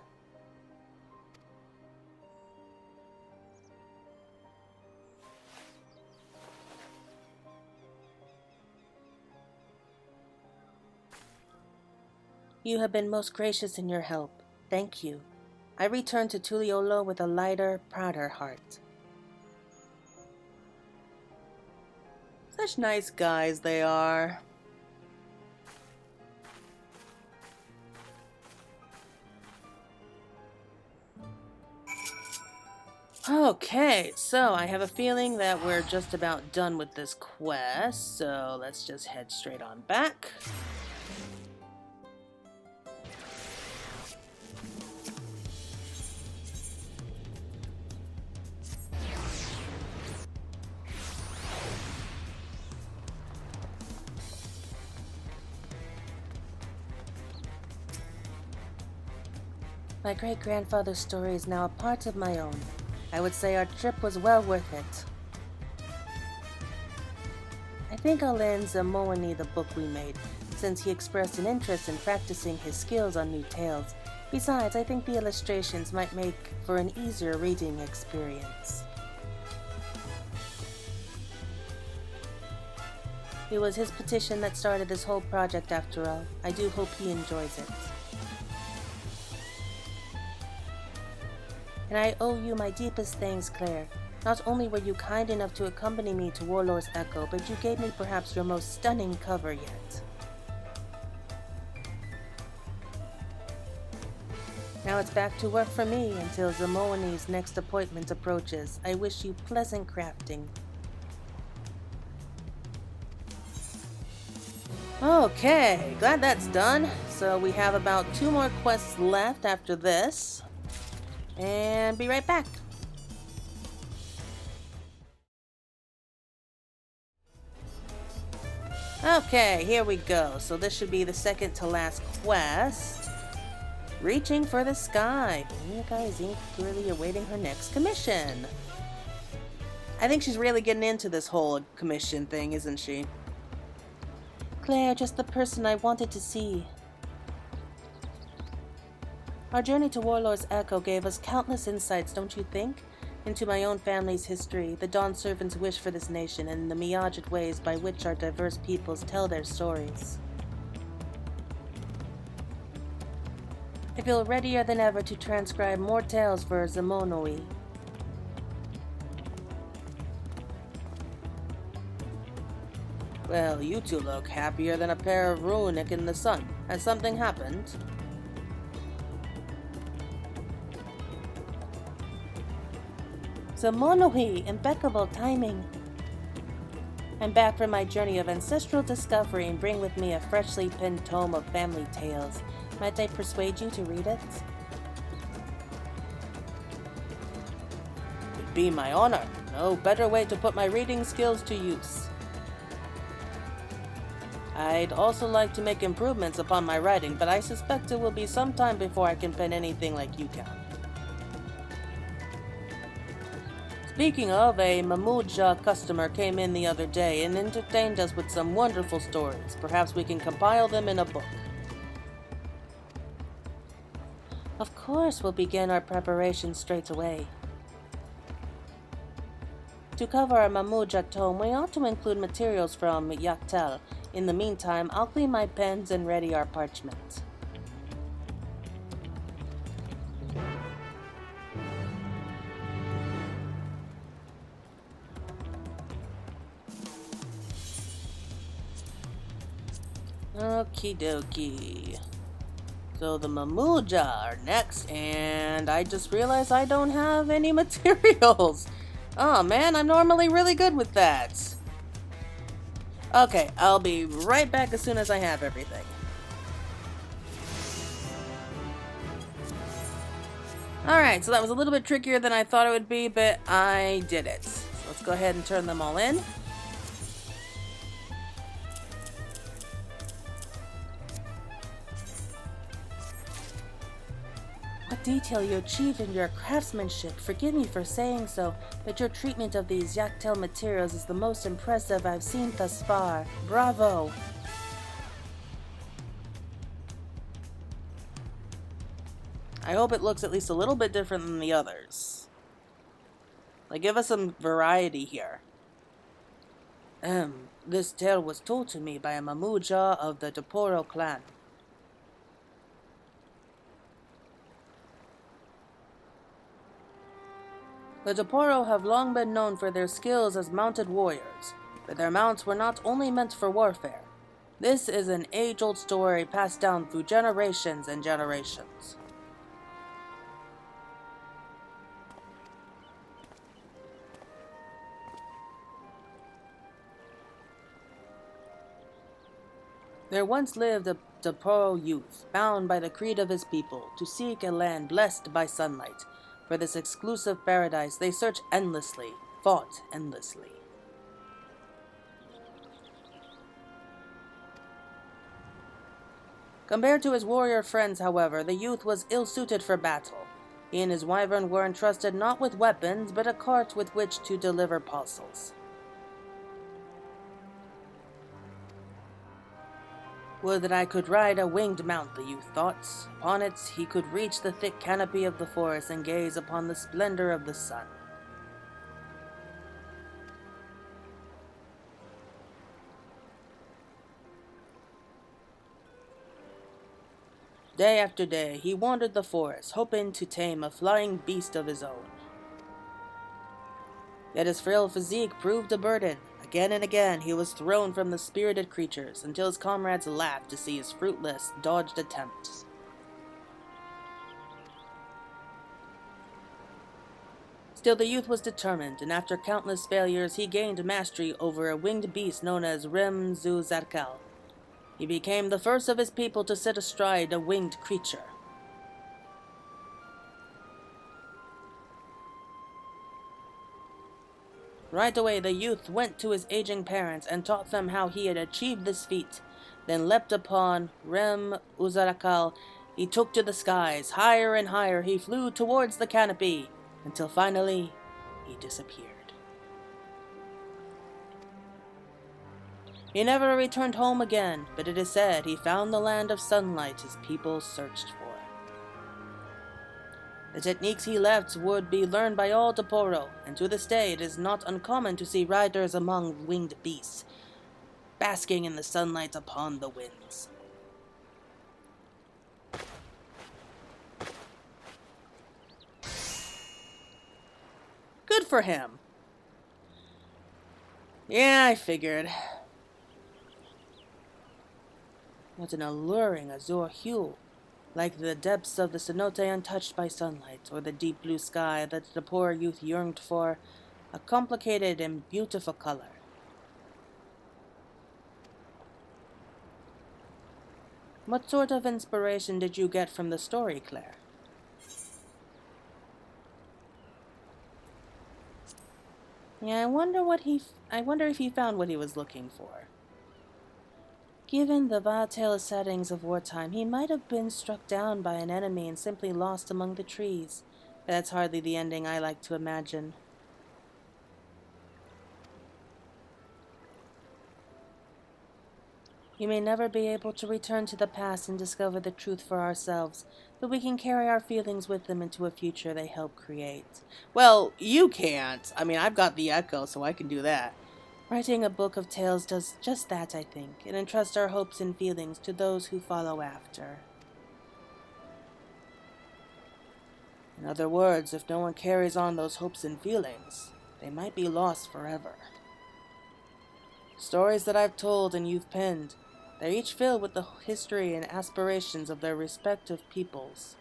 You have been most gracious in your help. Thank you. I return to Tuliolo with a lighter, prouder heart. Such nice guys they are. Okay, so I have a feeling that we're just about done with this quest, so let's just head straight on back. My great-grandfather's story is now a part of my own. I would say our trip was well worth it. think I'll lend Zamoani the book we made, since he expressed an interest in practicing his skills on new tales. Besides, I think the illustrations might make for an easier reading experience. It was his petition that started this whole project after all. I do hope he enjoys it. And I owe you my deepest thanks, Claire. Not only were you kind enough to accompany me to Warlord's Echo, but you gave me perhaps your most stunning cover yet. Now it's back to work for me until Zamoani's next appointment approaches. I wish you pleasant crafting. Okay, glad that's done. So we have about 2 more quests left after this. And be right back. Okay, here we go. So this should be the second to last quest. Reaching for the sky. Pameka is eagerly awaiting her next commission. I think she's really getting into this whole commission thing, isn't she? Claire, just the person I wanted to see. Our journey to Warlord's Echo gave us countless insights, don't you think? Into my own family's history, the Dawn Servants' wish for this nation, and the myriad ways by which our diverse peoples tell their stories. I feel readier than ever to transcribe more tales for Zamoani. Well, you two look happier than a pair of runic in the sun. Has something happened? Zamoani, impeccable timing. I'm back from my journey of ancestral discovery and bring with me a freshly penned tome of family tales. Might I persuade you to read it? It'd be my honor. No better way to put my reading skills to use. I'd also like to make improvements upon my writing, but I suspect it will be some time before I can pen anything like you can. Speaking of, a Mamuja customer came in the other day and entertained us with some wonderful stories. Perhaps we can compile them in a book. Of course, we'll begin our preparations straight away. To cover our Mamuja tome, we ought to include materials from Yaktel. In the meantime, I'll clean my pens and ready our parchment. Okie dokie. So the Mamuja are next, and I just realized I don't have any materials. Oh man, I'm normally really good with that. Okay, I'll be right back as soon as I have everything. Alright, so that was a little bit trickier than I thought it would be, but I did it. So let's go ahead and turn them all in. What detail you achieved in your craftsmanship. Forgive me for saying so, but your treatment of these Yaktel materials is the most impressive I've seen thus far. Bravo! I hope it looks at least a little bit different than the others. Like, give us some variety here. This tale was told to me by a Mamuja of the Doporo clan. The Doporo have long been known for their skills as mounted warriors, but their mounts were not only meant for warfare. This is an age-old story passed down through generations and generations. There once lived a Doporo youth, bound by the creed of his people, to seek a land blessed by sunlight. For this exclusive paradise, they searched endlessly, fought endlessly. Compared to his warrior friends, however, the youth was ill-suited for battle. He and his wyvern were entrusted not with weapons, but a cart with which to deliver parcels. Would that I could ride a winged mount, the youth thought. Upon it he could reach the thick canopy of the forest and gaze upon the splendor of the sun. Day after day, he wandered the forest, hoping to tame a flying beast of his own. Yet his frail physique proved a burden. Again and again, he was thrown from the spirited creatures, until his comrades laughed to see his fruitless, dodged attempts. Still, the youth was determined, and after countless failures, he gained mastery over a winged beast known as Rimzuzarkal. He became the first of his people to sit astride a winged creature. Right away, the youth went to his aging parents and taught them how he had achieved this feat. Then leapt upon Rimzuzarkal. He took to the skies. Higher and higher he flew towards the canopy, until finally he disappeared. He never returned home again, but it is said he found the land of sunlight his people searched for. The techniques he left would be learned by all Toporo, and to this day it is not uncommon to see riders among winged beasts, basking in the sunlight upon the winds. Good for him. Yeah, I figured. What an alluring azure hue, like the depths of the cenote untouched by sunlight, or the deep blue sky that the poor youth yearned for, a complicated and beautiful color. What sort of inspiration did you get from the story, Claire? Yeah, I wonder if he found what he was looking for. Given the volatile settings of wartime, he might have been struck down by an enemy and simply lost among the trees. But that's hardly the ending I like to imagine. We may never be able to return to the past and discover the truth for ourselves, but we can carry our feelings with them into a future they help create. Well, you can't. I mean, I've got the echo, so I can do that. Writing a book of tales does just that, I think, and entrusts our hopes and feelings to those who follow after. In other words, if no one carries on those hopes and feelings, they might be lost forever. Stories that I've told and you've penned, they're each filled with the history and aspirations of their respective peoples.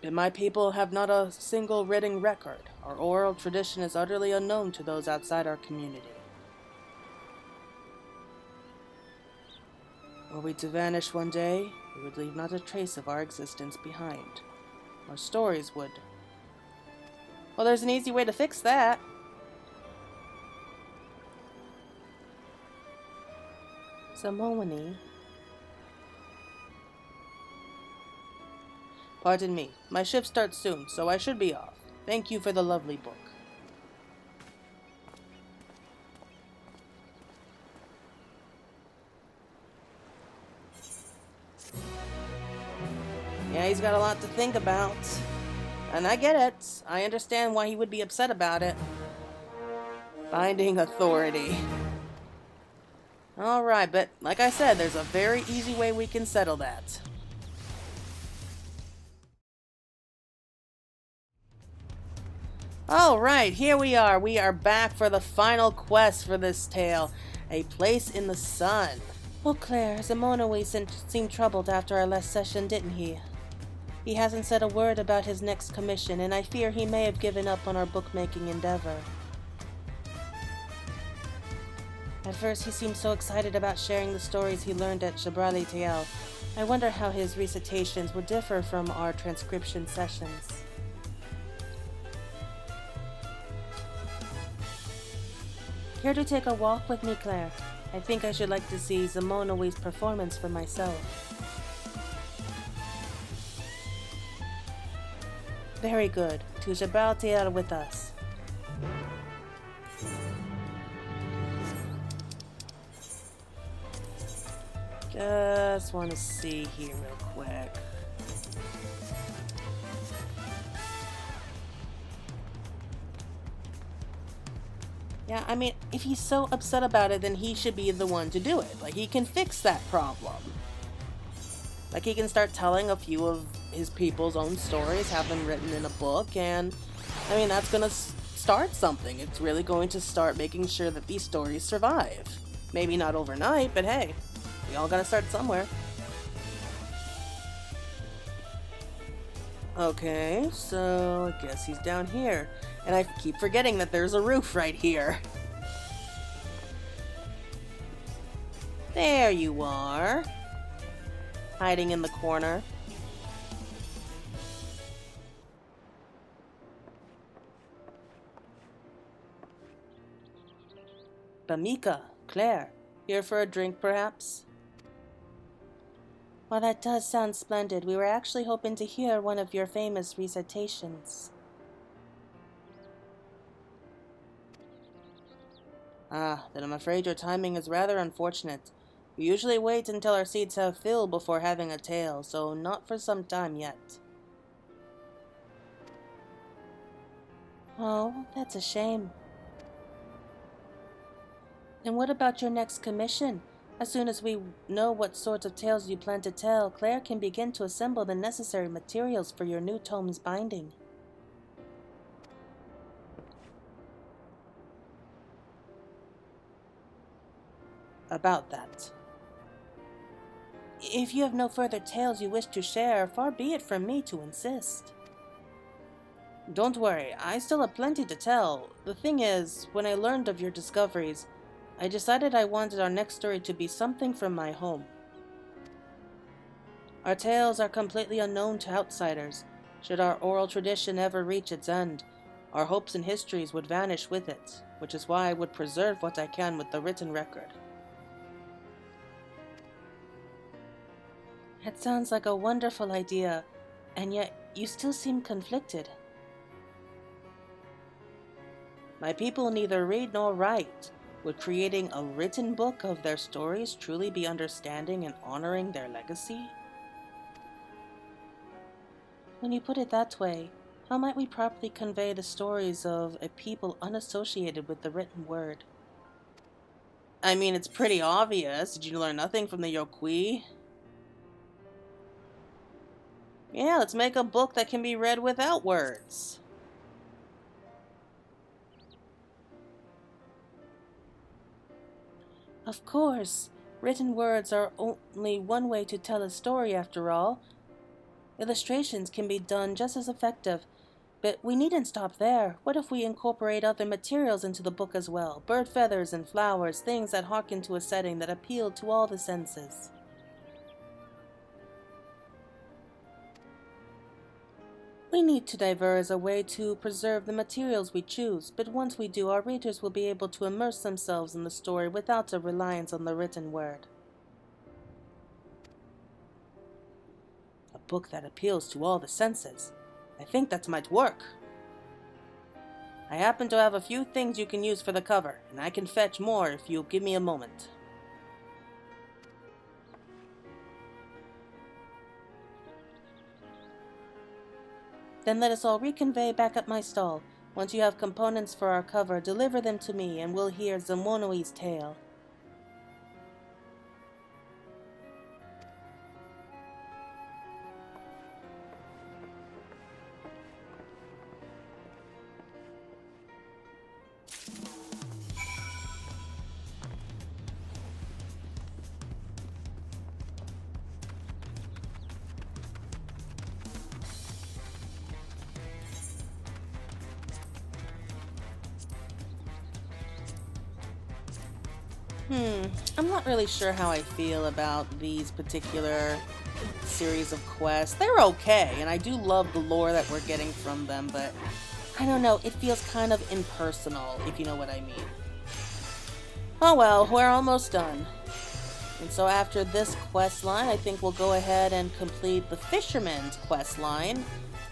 But my people have not a single written record. Our oral tradition is utterly unknown to those outside our community. Were we to vanish one day, we would leave not a trace of our existence behind. Our stories would. Well, there's an easy way to fix that. Samoani. Pardon me, my shift starts soon, so I should be off. Thank you for the lovely book. Yeah, he's got a lot to think about. And I get it. I understand why he would be upset about it. Finding authority. Alright, but like I said, there's a very easy way we can settle that. Alright, here we are. We are back for the final quest for this tale. A Place in the Sun. Oh, Claire, Zamonowi seemed troubled after our last session, didn't he? He hasn't said a word about his next commission, and I fear he may have given up on our bookmaking endeavor. At first, he seemed so excited about sharing the stories he learned at Shabrali Teal. I wonder how his recitations would differ from our transcription sessions. Care to take a walk with me, Claire? I think I should like to see Zamonowi's performance for myself. Very good. To Shabrali with us. Just want to see here real quick. Yeah, I mean, if he's so upset about it, then he should be the one to do it. Like, he can fix that problem. Like, he can start telling a few of his people's own stories, have them written in a book, and, I mean, that's gonna start something. It's really going to start making sure that these stories survive. Maybe not overnight, but hey, we all gotta start somewhere. Okay, so I guess he's down here. And I keep forgetting that there's a roof right here. There you are. Hiding in the corner. Pameka, Claire, here for a drink perhaps? Well, that does sound splendid. We were actually hoping to hear one of your famous recitations. Ah, then I'm afraid your timing is rather unfortunate. We usually wait until our seats have filled before having a tale, so not for some time yet. Oh, that's a shame. And what about your next commission? As soon as we know what sorts of tales you plan to tell, Claire can begin to assemble the necessary materials for your new tome's binding. About that. If you have no further tales you wish to share, far be it from me to insist. Don't worry, I still have plenty to tell. The thing is, when I learned of your discoveries, I decided I wanted our next story to be something from my home. Our tales are completely unknown to outsiders. Should our oral tradition ever reach its end, our hopes and histories would vanish with it, which is why I would preserve what I can with the written record. That sounds like a wonderful idea, and yet you still seem conflicted. My people neither read nor write. Would creating a written book of their stories truly be understanding and honoring their legacy? When you put it that way, how might we properly convey the stories of a people unassociated with the written word? I mean, it's pretty obvious. Did you learn nothing from the Yokwi? Yeah, let's make a book that can be read without words. Of course, written words are only one way to tell a story after all. Illustrations can be done just as effective, but we needn't stop there. What if we incorporate other materials into the book as well? Bird feathers and flowers, things that hearken to a setting that appeal to all the senses. We need to devise a way to preserve the materials we choose, but once we do, our readers will be able to immerse themselves in the story without a reliance on the written word. A book that appeals to all the senses. I think that might work. I happen to have a few things you can use for the cover, and I can fetch more if you'll give me a moment. Then let us all reconvey back at my stall. Once you have components for our cover, deliver them to me, and we'll hear Zamonoi's tale. I'm not really sure how I feel about these particular series of quests. They're okay, and I do love the lore that we're getting from them, but I don't know, it feels kind of impersonal, if you know what I mean. Oh well, we're almost done. And so after this quest line, I think we'll go ahead and complete the Fisherman's quest line,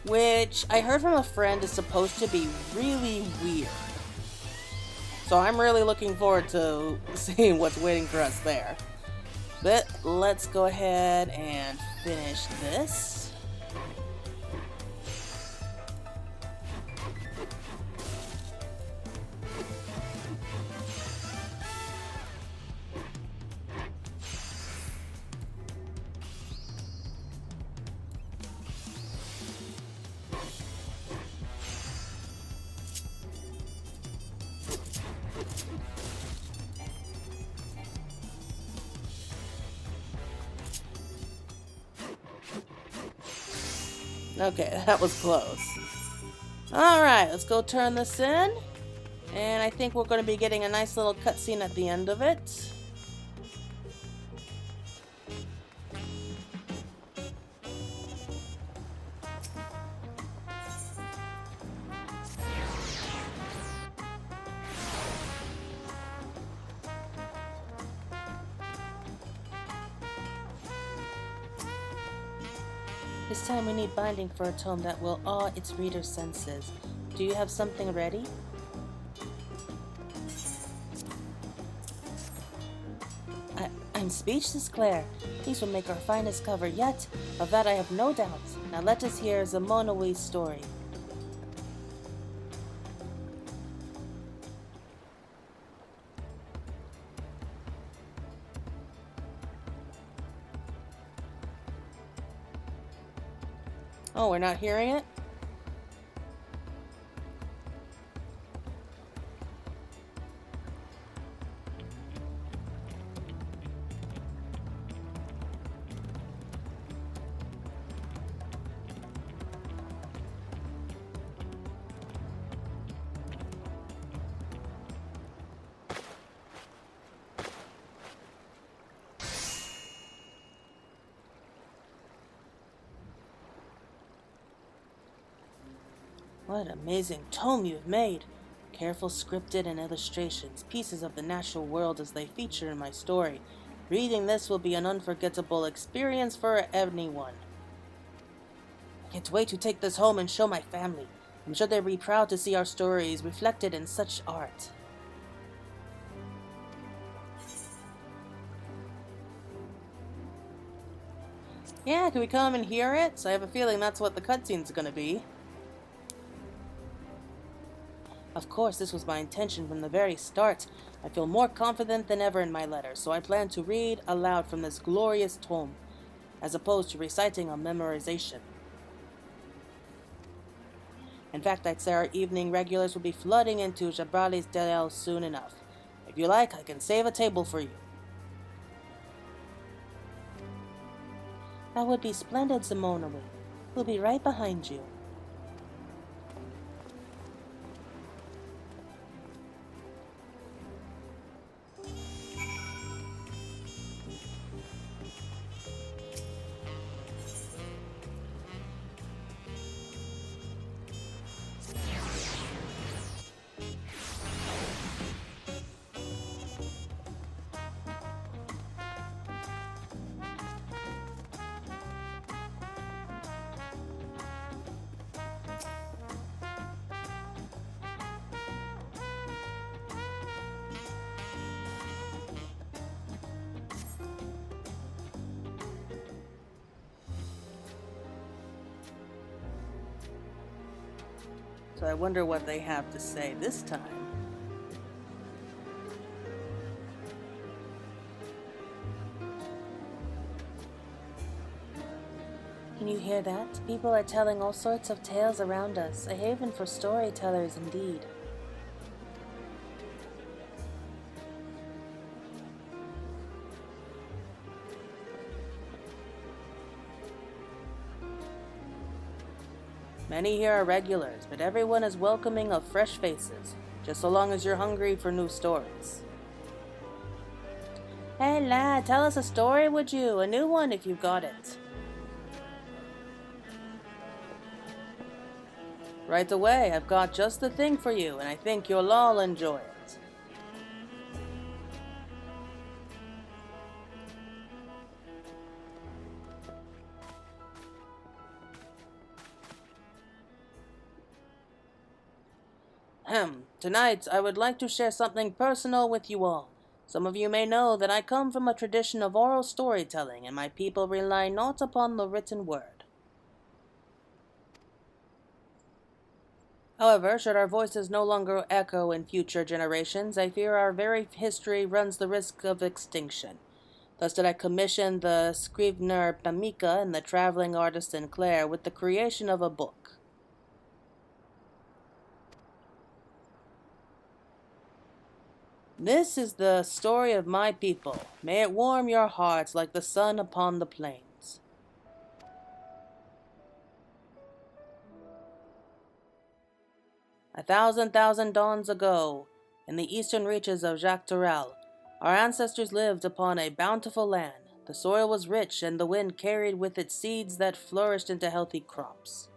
which I heard from a friend is supposed to be really weird. So I'm really looking forward to seeing what's waiting for us there. But let's go ahead and finish this. Okay, that was close. Alright, let's go turn this in. And I think we're going to be getting a nice little cutscene at the end of it. This time we need binding for a tome that will awe its reader's senses. Do you have something ready? I'm speechless, Claire. These will make our finest cover yet. Of that I have no doubt. Now let us hear Zamonawi's story. Oh, we're not hearing it? What an amazing tome you've made! Careful scripted and illustrations, pieces of the natural world as they feature in my story. Reading this will be an unforgettable experience for anyone. I can't wait to take this home and show my family. I'm sure they'll be proud to see our stories reflected in such art. Yeah, can we come and hear it? So I have a feeling that's what the cutscene's gonna be. Of course, this was my intention from the very start. I feel more confident than ever in my letter, so I plan to read aloud from this glorious tome, as opposed to reciting on memorization. In fact, I'd say our evening regulars will be flooding into Jabrali's Del soon enough. If you like, I can save a table for you. That would be splendid, Zamonawi. We'll be right behind you. So I wonder what they have to say this time. Can you hear that? People are telling all sorts of tales around us. A haven for storytellers indeed. Many here are regulars, but everyone is welcoming of fresh faces, just so long as you're hungry for new stories. Hey lad, tell us a story, would you? A new one if you've got it. Right away, I've got just the thing for you, and I think you'll all enjoy it. Tonight, I would like to share something personal with you all. Some of you may know that I come from a tradition of oral storytelling, and my people rely not upon the written word. However, should our voices no longer echo in future generations, I fear our very history runs the risk of extinction. Thus did I commission the scrivener Pameka and the traveling artist Sinclair with the creation of a book. This is the story of my people. May it warm your hearts like the sun upon the plains. A thousand dawns ago, in the eastern reaches of Jacques Tourelle, our ancestors lived upon a bountiful land. The soil was rich, and the wind carried with it seeds that flourished into healthy crops.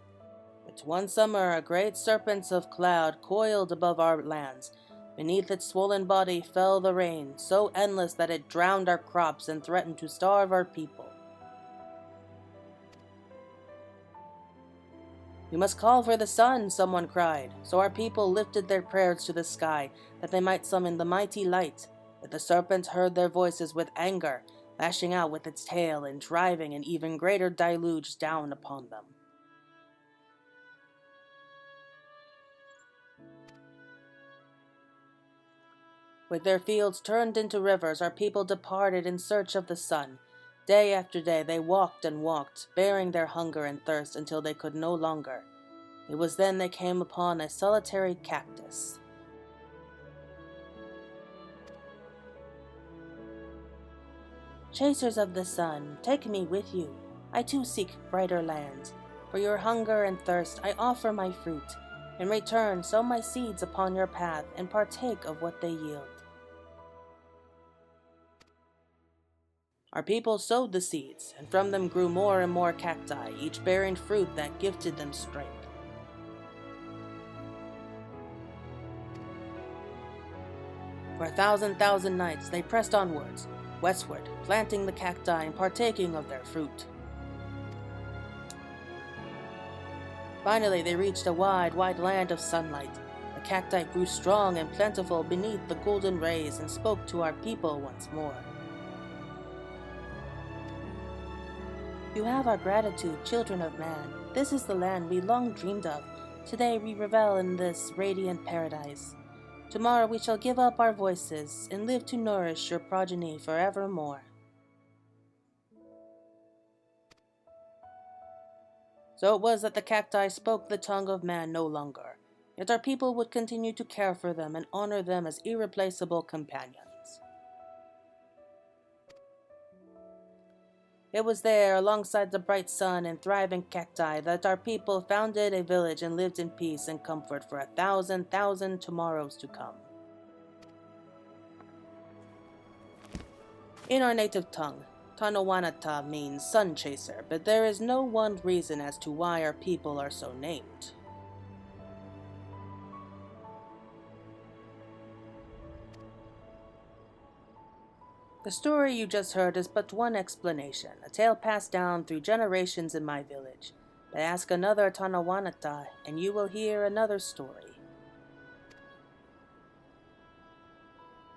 But one summer, a great serpent of cloud coiled above our lands. Beneath its swollen body fell the rain, so endless that it drowned our crops and threatened to starve our people. "We must call for the sun," someone cried. So our people lifted their prayers to the sky, that they might summon the mighty light. But the serpent heard their voices with anger, lashing out with its tail and driving an even greater deluge down upon them. With their fields turned into rivers, our people departed in search of the sun. Day after day they walked and walked, bearing their hunger and thirst until they could no longer. It was then they came upon a solitary cactus. "Chasers of the sun, take me with you. I too seek brighter lands. For your hunger and thirst I offer my fruit. In return, sow my seeds upon your path and partake of what they yield." Our people sowed the seeds, and from them grew more and more cacti, each bearing fruit that gifted them strength. For 1,000 nights they pressed onwards, westward, planting the cacti and partaking of their fruit. Finally they reached a wide land of sunlight. The cacti grew strong and plentiful beneath the golden rays and spoke to our people once more. "You have our gratitude, children of man. This is the land we long dreamed of. Today we revel in this radiant paradise. Tomorrow we shall give up our voices and live to nourish your progeny forevermore." So it was that the cacti spoke the tongue of man no longer, yet our people would continue to care for them and honor them as irreplaceable companions. It was there, alongside the bright sun and thriving cacti, that our people founded a village and lived in peace and comfort for 1,000 tomorrows to come. In our native tongue, Tanawanata means sun chaser, but there is no one reason as to why our people are so named. The story you just heard is but one explanation, a tale passed down through generations in my village. But ask another Tanawanata, and you will hear another story.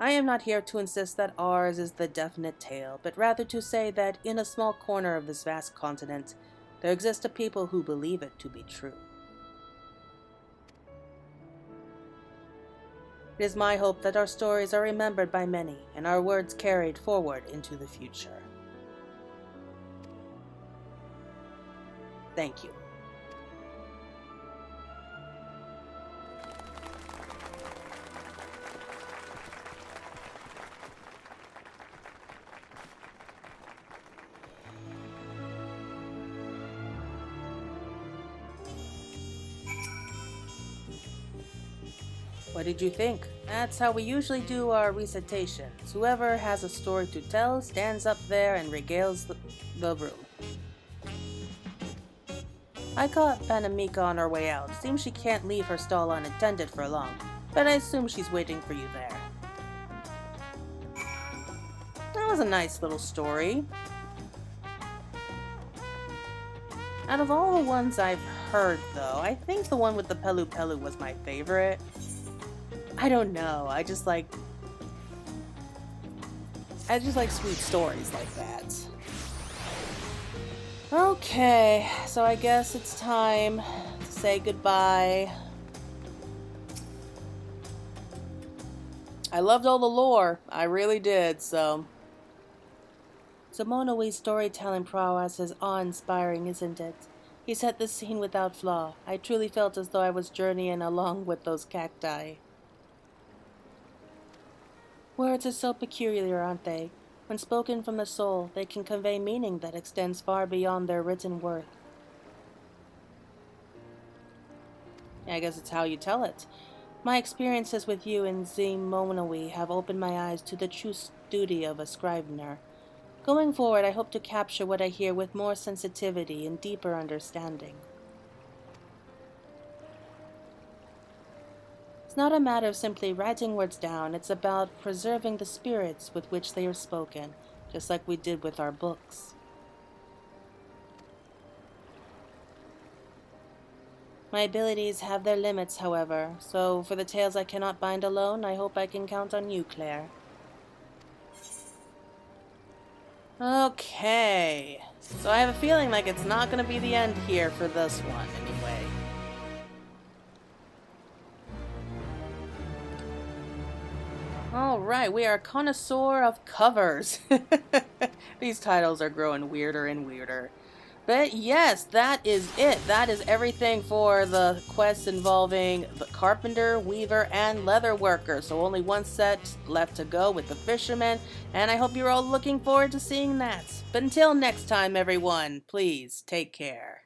I am not here to insist that ours is the definite tale, but rather to say that in a small corner of this vast continent, there exist a people who believe it to be true. It is my hope that our stories are remembered by many, and our words carried forward into the future. Thank you. What did you think? That's how we usually do our recitations. Whoever has a story to tell stands up there and regales the room. I caught Pameka on her way out. Seems she can't leave her stall unattended for long, but I assume she's waiting for you there. That was a nice little story. Out of all the ones I've heard, though, I think the one with the Pelu Pelu was my favorite. I don't know, I just like... I just like sweet stories like that. Okay, so I guess it's time to say goodbye. I loved all the lore. I really did, so. Somonowi's storytelling prowess is awe-inspiring, isn't it? He set the scene without flaw. I truly felt as though I was journeying along with those cacti. Words are so peculiar, aren't they? When spoken from the soul, they can convey meaning that extends far beyond their written worth. I guess it's how you tell it. My experiences with you and Somonowi have opened my eyes to the true duty of a scrivener. Going forward, I hope to capture what I hear with more sensitivity and deeper understanding. It's not a matter of simply writing words down, it's about preserving the spirits with which they are spoken, just like we did with our books. My abilities have their limits, however, so for the tales I cannot bind alone, I hope I can count on you, Claire. Okay, so I have a feeling like it's not going to be the end here for this one, anyway. Alright, we are a connoisseur of covers. These titles are growing weirder and weirder. But yes, that is it. That is everything for the quests involving the carpenter, weaver, and leather worker. So only one set left to go with the fisherman, and I hope you're all looking forward to seeing that. But until next time, everyone, please take care.